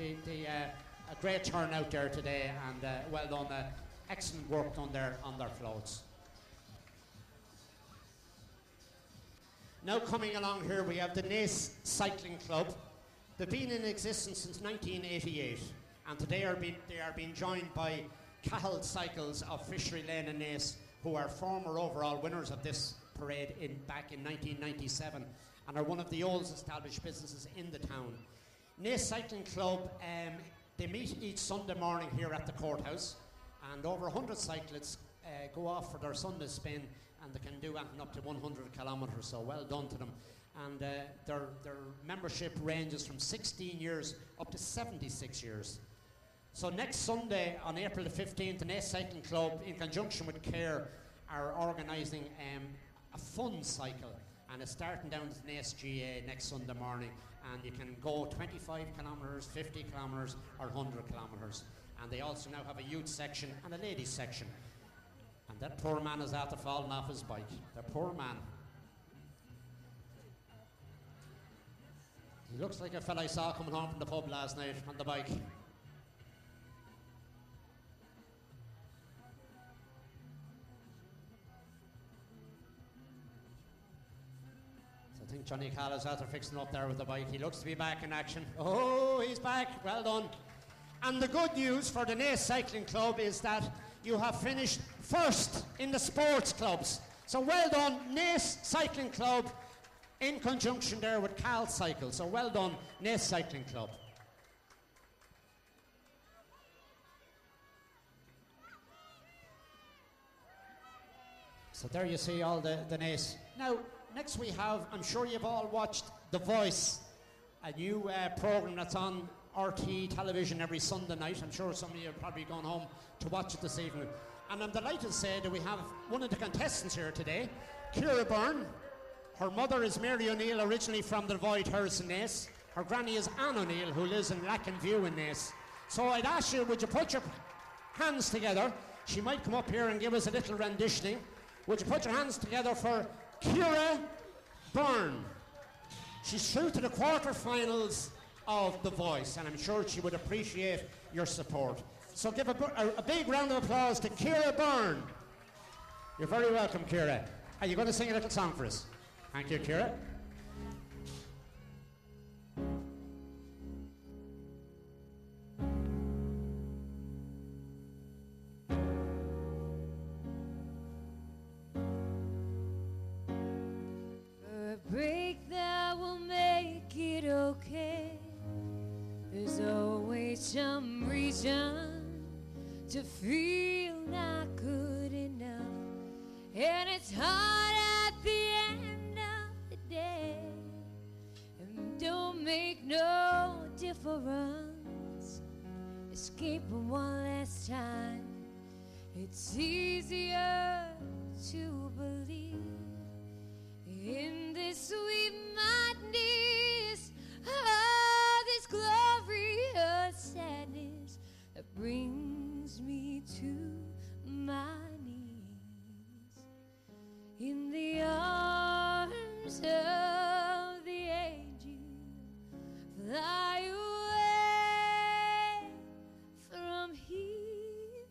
great turnout there today, and well done. Excellent work done there on their floats. Now coming along here, we have the Naas Cycling Club. They've been in existence since 1988, and today they are being joined by Cahill Cycles of Fishery Lane and Naas, who are former overall winners of this parade back in 1997, and are one of the oldest established businesses in the town. Naas Cycling Club, they meet each Sunday morning here at the courthouse, and over 100 cyclists go off for their Sunday spin, and they can do anything up to 100 kilometres, so well done to them. And their membership ranges from 16 years up to 76 years. So next Sunday, on April the 15th, the Naas Cycling Club, in conjunction with CARE, are organising a fun cycle, and it's starting down at Naas GA next Sunday morning, and you can go 25 kilometres, 50 kilometres or 100 kilometres. And they also now have a youth section and a ladies section. And that poor man is after falling off his bike. The poor man. He looks like a fella I saw coming home from the pub last night on the bike. think Johnny Call is after fixing up there with the bike. He looks to be back in action. Oh, he's back. Well done. And the good news for the Naas Cycling Club is that you have finished first in the sports clubs. So well done, Naas Cycling Club, in conjunction there with Cal Cycle. So well done, Naas Cycling Club. So there you see all the Naas. Now, next we have, I'm sure you've all watched The Voice, a new programme that's on RT television every Sunday night. I'm sure some of you have probably gone home to watch it this evening. And I'm delighted to say that we have one of the contestants here today, Ciara Byrne. Her mother is Mary O'Neill, originally from the Void Terrace in Naas. Her granny is Anne O'Neill, who lives in Lacken View in Naas. So I'd ask you, would you put your hands together? She might come up here and give us a little renditioning. Would you put your hands together for Ciara Byrne? She's through to the quarterfinals of The Voice, and I'm sure she would appreciate your support. So give a big round of applause to Ciara Byrne. You're very welcome, Ciara. Are you going to sing a little song for us? Thank you, Ciara. Break that will make it okay. There's always some reason to feel not good enough, and it's hard at the end of the day, and don't make no difference. Escaping one last time, it's easier to believe in this sweet madness of this glorious sadness that brings me to my knees in the arms of the angel. Fly away from here,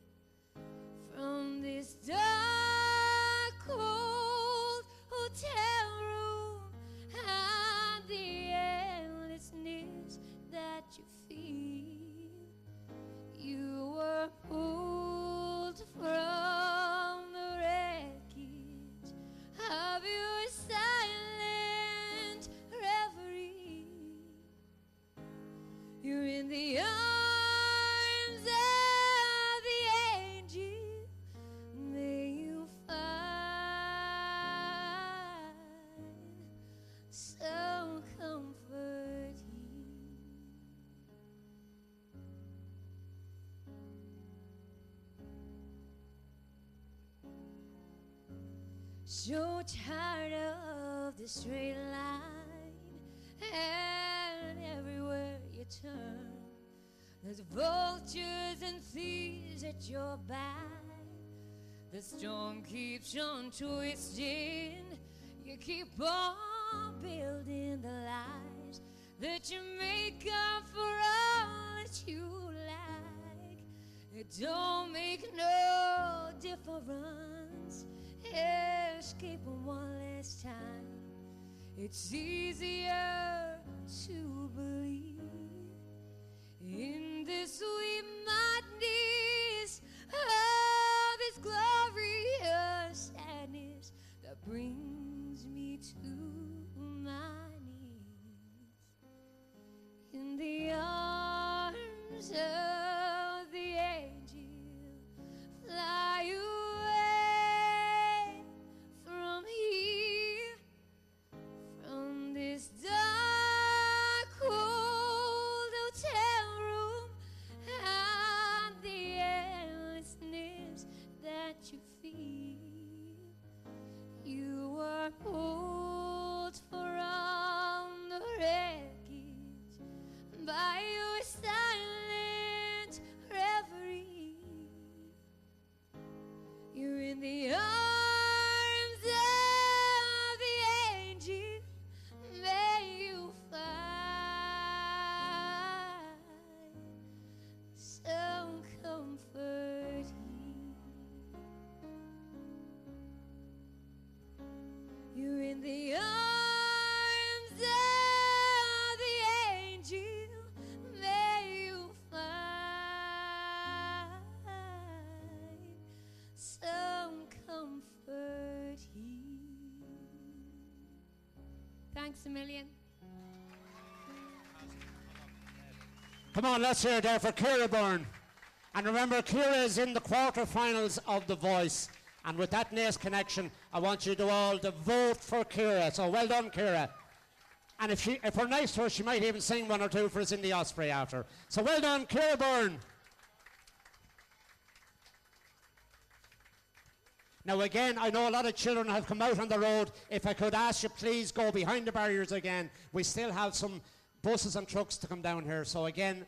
from this dark cold hotel room and the endlessness that you feel. You were pulled from the wreckage of your silent reverie. You're in the arms of the angel. May you find some comfort here. So tired of the straight line, and everywhere you turn, there's vultures and thieves at your back. The storm keeps on twisting. You keep on building the lies that you make up for all that you like. It don't make no difference. Escaping one last time, it's easier to believe in this sweet madness of this glorious sadness that brings me to my knees in the arms of the angel. Fly away from here, from this dark cold Thanks a million. Come on, let's hear it there for Ciara Byrne. And remember, Ciara is in the quarterfinals of The Voice. And with that Naas connection, I want you to all to vote for Ciara. So well done, Ciara. And if we're nice to her, she might even sing one or two for us in the Osprey after. So well done, Ciara Byrne. Now again, I know a lot of children have come out on the road. If I could ask you, please go behind the barriers again. We still have some buses and trucks to come down here. So again,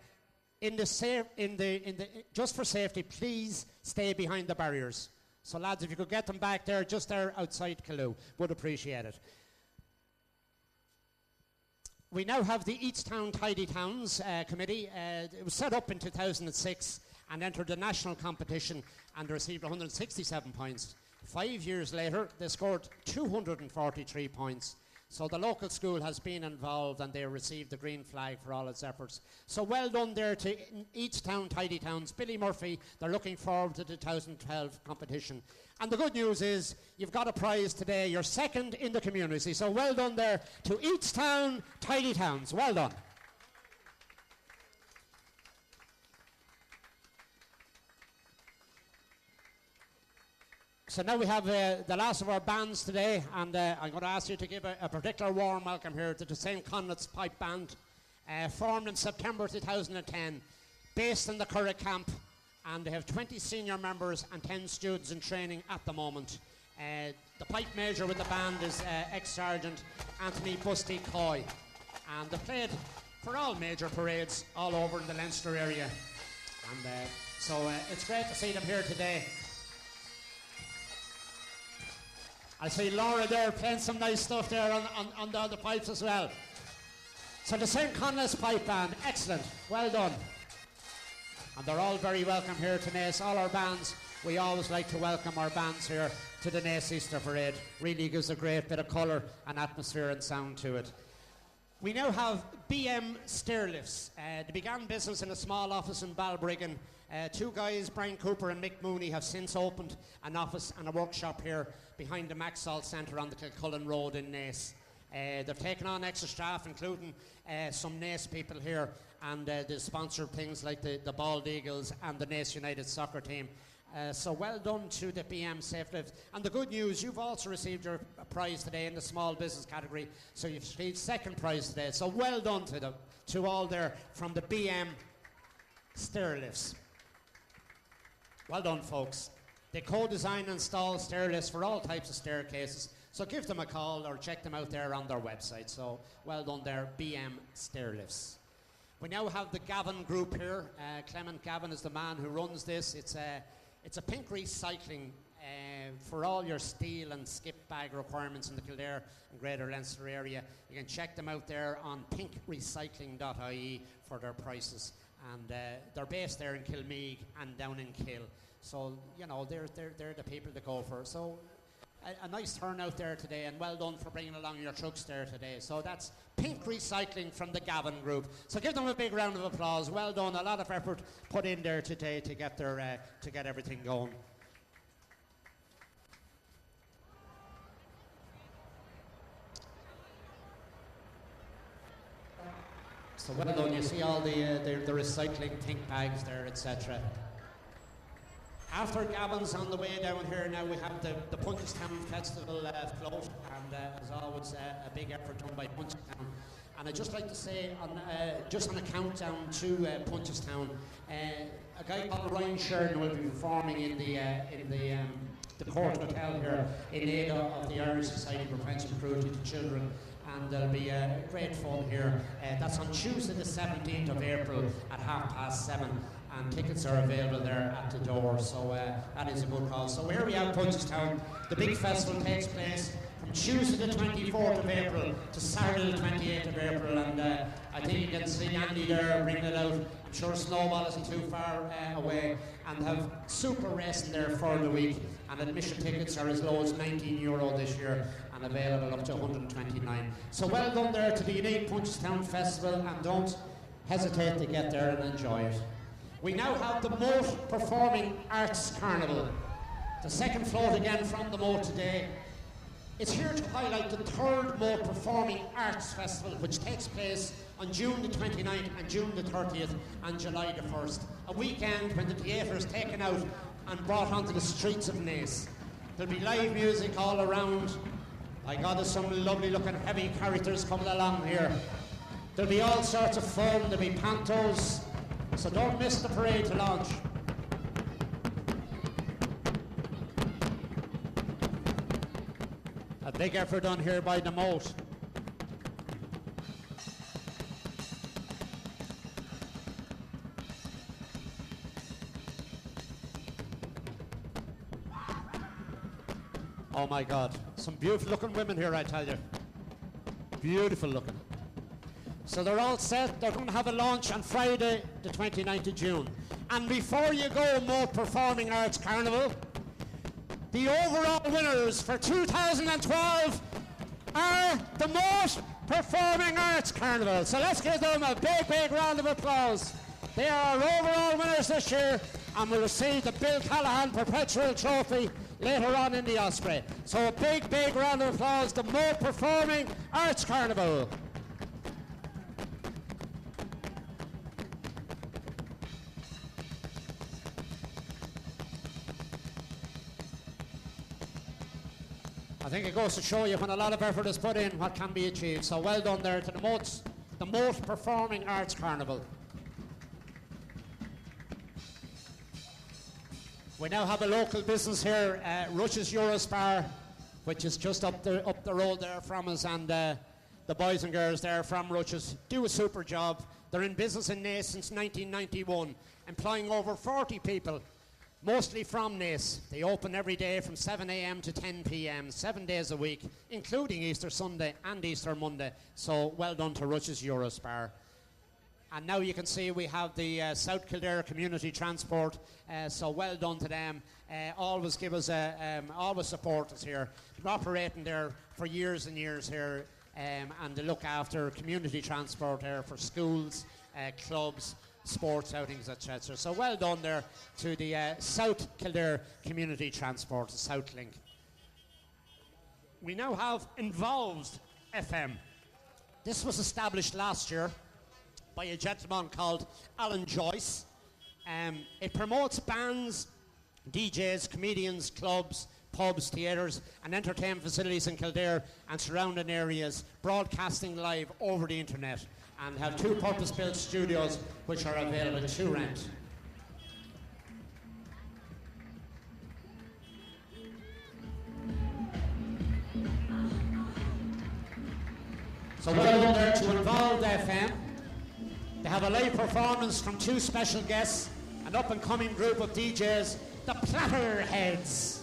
just for safety, please stay behind the barriers. So lads, if you could get them back there, just there outside Calloo, would appreciate it. We now have the Easttown Tidy Towns Committee. It was set up in 2006 and entered the national competition and received 167 points. 5 years later, they scored 243 points. So the local school has been involved and they received the green flag for all its efforts. So well done there to Easttown Tidy Towns. Billy Murphy, they're looking forward to the 2012 competition. And the good news is you've got a prize today. You're second in the community. So well done there to Easttown Tidy Towns. Well done. So now we have the last of our bands today, and I'm going to ask you to give a particular warm welcome here to the St. Conleth's Pipe Band, formed in September 2010, based in the Curragh camp, and they have 20 senior members and 10 students in training at the moment. The pipe major with the band is ex-sergeant Anthony Busty Coy, and they played for all major parades all over in the Leinster area, and so it's great to see them here today. I see Laura there playing some nice stuff there on the other pipes as well. So the St. Conleth's Pipe Band, excellent, well done. And they're all very welcome here to Naas. All our bands, we always like to welcome our bands here to the Naas Easter Parade. Really gives a great bit of colour and atmosphere and sound to it. We now have BM Stairlifts. They began business in a small office in Balbriggan. Two guys, Brian Cooper and Mick Mooney, have since opened an office and a workshop here behind the Maxall Centre on the Kilcullen Road in Naas. They've taken on extra staff, including some Naas people here, and they sponsored things like the Bald Eagles and the Naas United soccer team. So well done to the BM Safe Lift. And the good news, you've also received your prize today in the small business category, so you've received second prize today. So well done to them, to all there from the BM Stairlifts. Well done, folks. They co-design and install stair lifts for all types of staircases, so give them a call or check them out there on their website. So well done there, BM Stairlifts. We now have the Gavin group here. Clement Gavin is the man who runs this. It's a pink recycling for all your steel and skip bag requirements in the Kildare and Greater Leinster area. You can check them out there on pinkrecycling.ie for their prices. And they're based there in Kilmeague and down in Kill. So, you know, they're the people to go for. So, a nice turnout there today, and well done for bringing along your trucks there today. So that's Pink Recycling from the Gavin Group. So give them a big round of applause. Well done. A lot of effort put in there today to get everything going. So well done. You see all the recycling pink bags there, etc. After Gavin's on the way down here, now we have the Punchestown Festival float, and as always, a big effort done by Punchestown. And I'd just like to say, just on a countdown to Punchestown, a guy called Ryan Sheridan will be performing in the Court Hotel here in aid of the Irish Society for Prevention of Cruelty to Children. And there'll be great fun here. That's on Tuesday the 17th of April at 7:30. And tickets are available there at the door, so that is a good cause. So here we have Punchestown. The big festival takes place from Tuesday the 24th of April to Saturday the 28th of April, and I think you can see Andy there bringing it out. I'm sure Snowball isn't too far away, and have super racing there for the week, and admission tickets are as low as €19 this year and available up to 129. So well done there to the unique Punchestown Festival, and don't hesitate to get there and enjoy it. We now have the Moat Performing Arts Carnival. The second float again from the Moat today. It's here to highlight the third Moat Performing Arts Festival, which takes place on June the 29th and June the 30th and July the 1st. A weekend when the theatre is taken out and brought onto the streets of Naas. There'll be live music all around. My God, there's some lovely looking heavy characters coming along here. There'll be all sorts of fun, there'll be pantos, so don't miss the parade to launch. A big effort done here by the Moat. Oh my God, some beautiful looking women here, I tell you. Beautiful looking. So they're all set. They're going to have a launch on Friday, the 29th of June. And before you go, Moat Performing Arts Carnival, the overall winners for 2012 are the Moat Performing Arts Carnival. So let's give them a big, big round of applause. They are our overall winners this year and will receive the Bill Callahan Perpetual Trophy later on in the Osprey. So a big, big round of applause, the Moat Performing Arts Carnival. I think it goes to show you when a lot of effort is put in, what can be achieved. So well done there to the Moat Performing Arts Carnival. We now have a local business here, Rush's Eurospar, which is just up the road there from us, and the boys and girls there from Rush's do a super job. They're in business in Naas since 1991, employing over 40 people, mostly from Naas. They open every day from 7 a.m. to 10 p.m., 7 days a week, including Easter Sunday and Easter Monday. So well done to Rush's Eurospar. And now you can see we have the South Kildare Community Transport, so well done to them. Always give us always support us here. They're operating there for years and years here, and they look after community transport there for schools, clubs, sports outings, etc. So well done there to the South Kildare Community Transport, the Southlink. We now have Involved FM. This was established last year by a gentleman called Alan Joyce. It promotes bands, DJs, comedians, clubs, pubs, theatres and entertainment facilities in Kildare and surrounding areas, broadcasting live over the internet, and have 2 purpose-built studios which are available to rent. So well done there to Involved FM. They have a live performance from 2 special guests, an up-and-coming group of DJs, the Platterheads.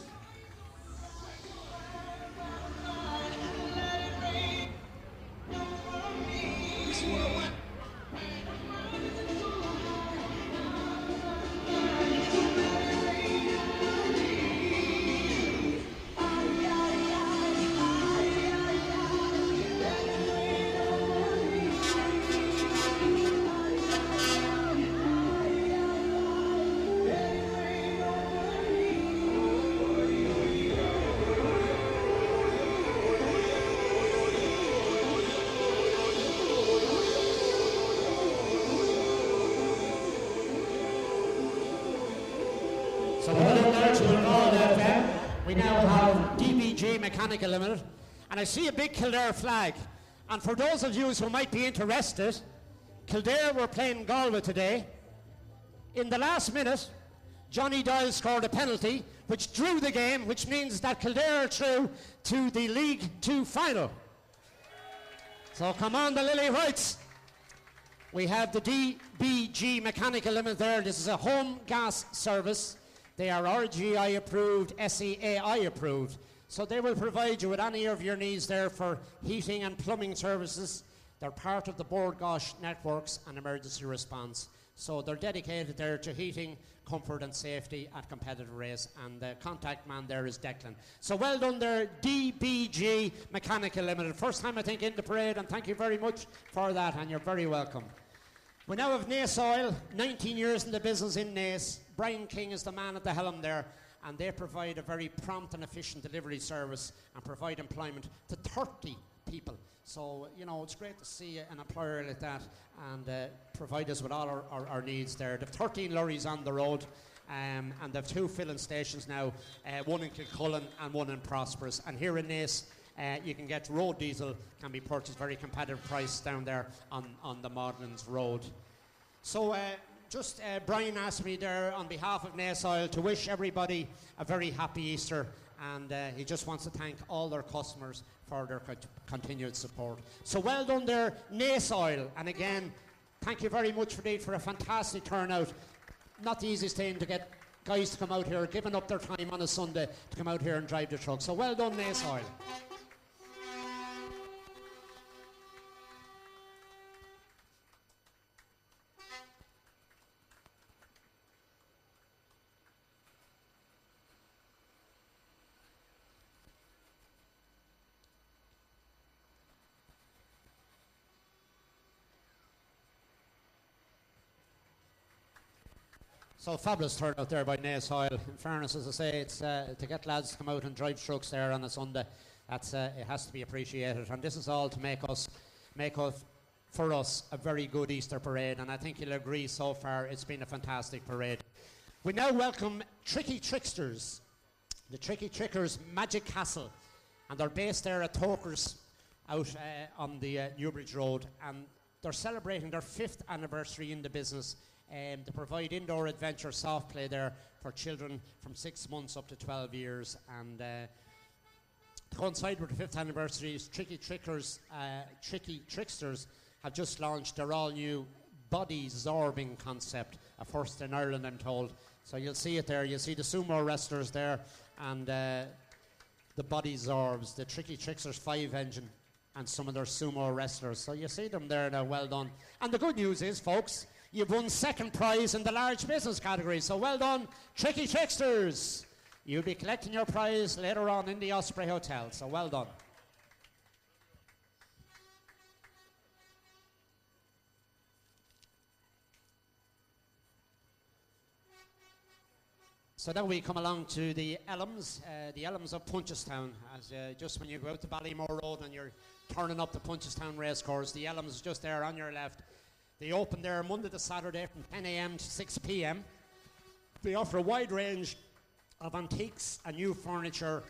So well done there to Involved FM. We now have DBG Mechanical Limited, and I see a big Kildare flag. And for those of you who might be interested, Kildare were playing Galway today. In the last minute, Johnny Doyle scored a penalty, which drew the game, which means that Kildare are through to the League 2 final. So come on, the Lily Whites. We have the DBG Mechanical Limited there. This is a home gas service. They are RGI approved, SEAI approved. So they will provide you with any of your needs there for heating and plumbing services. They're part of the Bord Gáis networks and emergency response. So they're dedicated there to heating, comfort and safety at competitive rates. And the contact man there is Declan. So well done there, DBG Mechanical Limited. First time I think in the parade, and thank you very much for that, and you're very welcome. We now have Naas Oil, 19 years in the business in Naas. Brian King is the man at the helm there, and they provide a very prompt and efficient delivery service and provide employment to 30 people. So, you know, it's great to see an employer like that and provide us with all our needs there. They've 13 lorries on the road, and they've 2 filling stations now, one in Kilcullen and one in Prosperous. And here in Naas, you can get road diesel, can be purchased very competitive price down there on the Maudlins Road. So Brian asked me there on behalf of Naas Oil to wish everybody a very happy Easter, and he just wants to thank all their customers for their continued support. So well done there, Naas Oil, and again, thank you very much indeed for a fantastic turnout. Not the easiest thing to get guys to come out here, giving up their time on a Sunday to come out here and drive the truck. So well done, Naas Oil. So fabulous turnout there by Naas Oil. In fairness, as I say, it's to get lads to come out and drive trucks there on a Sunday. That's it has to be appreciated, and this is all to make for us a very good Easter parade. And I think you'll agree so far it's been a fantastic parade. We now welcome Tricky Tricksters, the Tricky Trickers Magic Castle, and they're based there at Tokers out on the Newbridge Road, and they're celebrating their 5th anniversary in the business. They provide indoor adventure soft play there for children from 6 months up to 12 years. And to coincide with the 5th anniversary, Tricky Tricksters have just launched their all-new body zorbing concept, a first in Ireland, I'm told. So you'll see it there. You'll see the sumo wrestlers there and the body zorbs, the Tricky Tricksters 5 engine and some of their sumo wrestlers. So you see them there now, well done. And the good news is, folks, you've won 2nd prize in the large business category. So well done, Tricky Tricksters. You'll be collecting your prize later on in the Osprey Hotel. So well done. So then we come along to the Elms of Punchestown. As just when you go out to Ballymore Road and you're turning up the Punchestown racecourse, the Elms is just there on your left. They open there Monday to Saturday from 10 a.m. to 6 p.m. They offer a wide range of antiques and new furniture,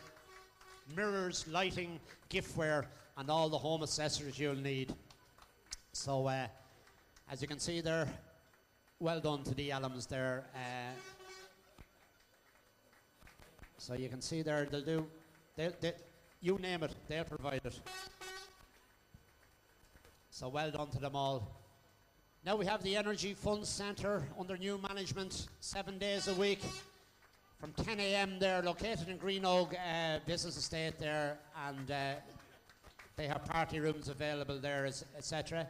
mirrors, lighting, giftware, and all the home accessories you'll need. So, as you can see there, well done to the Elms there. So you can see there, you name it, they'll provide it. So well done to them all. Now we have the Energy Fund Centre under new management, 7 days a week from 10 a.m. They're located in Greenogue Business Estate there, and they have party rooms available there, etc.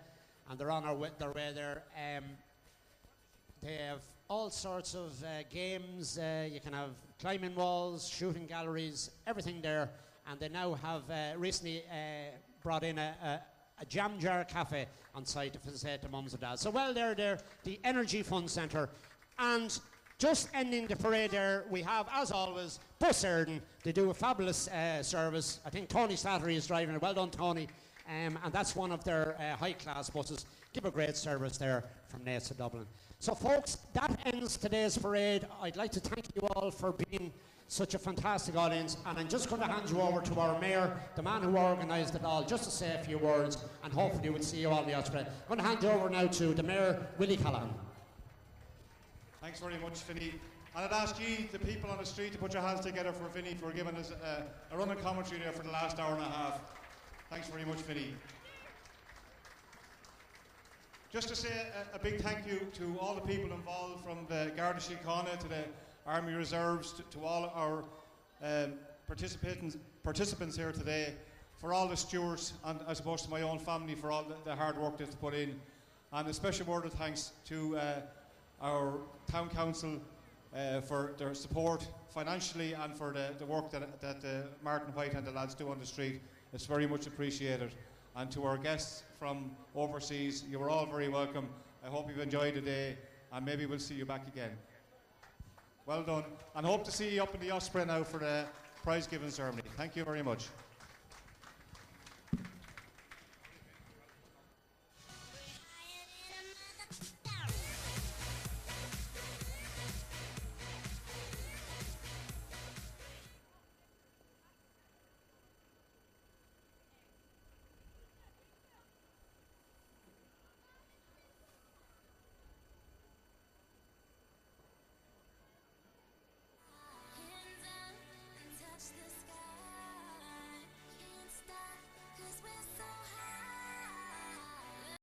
And they're on their way there. They have all sorts of games. You can have climbing walls, shooting galleries, everything there. And they now have recently brought in a jam jar cafe on site to facilitate the mums and dads. So well there, the Energy Fund Centre. And just ending the parade there, we have, as always, Bus Erden. They do a fabulous service. I think Tony Slattery is driving it. Well done, Tony. And that's one of their high-class buses. Give a great service there from Naas to Dublin. So, folks, that ends today's parade. I'd like to thank you all for being such a fantastic audience, and I'm just going to hand you over to our mayor, the man who organised it all, just to say a few words, and hopefully we'll see you all in the Osprey. I'm going to hand you over now to the mayor, Willie Callahan. Thanks very much, Vinny. And I'd ask you, the people on the street, to put your hands together for Vinny for giving us a running commentary there for the last hour and a half. Thanks very much, Vinny. Just to say a big thank you to all the people involved, from the Garda Síochána to the Army Reserves, to all our participants here today, for all the stewards, and I suppose to my own family for all the hard work they've put in. And a special word of thanks to our Town Council for their support financially and for the work that Martin White and the lads do on the street. It's very much appreciated. And to our guests from overseas, you were all very welcome. I hope you've enjoyed the day, and maybe we'll see you back again. Well done. And hope to see you up in the Osprey now for the prize giving ceremony. Thank you very much.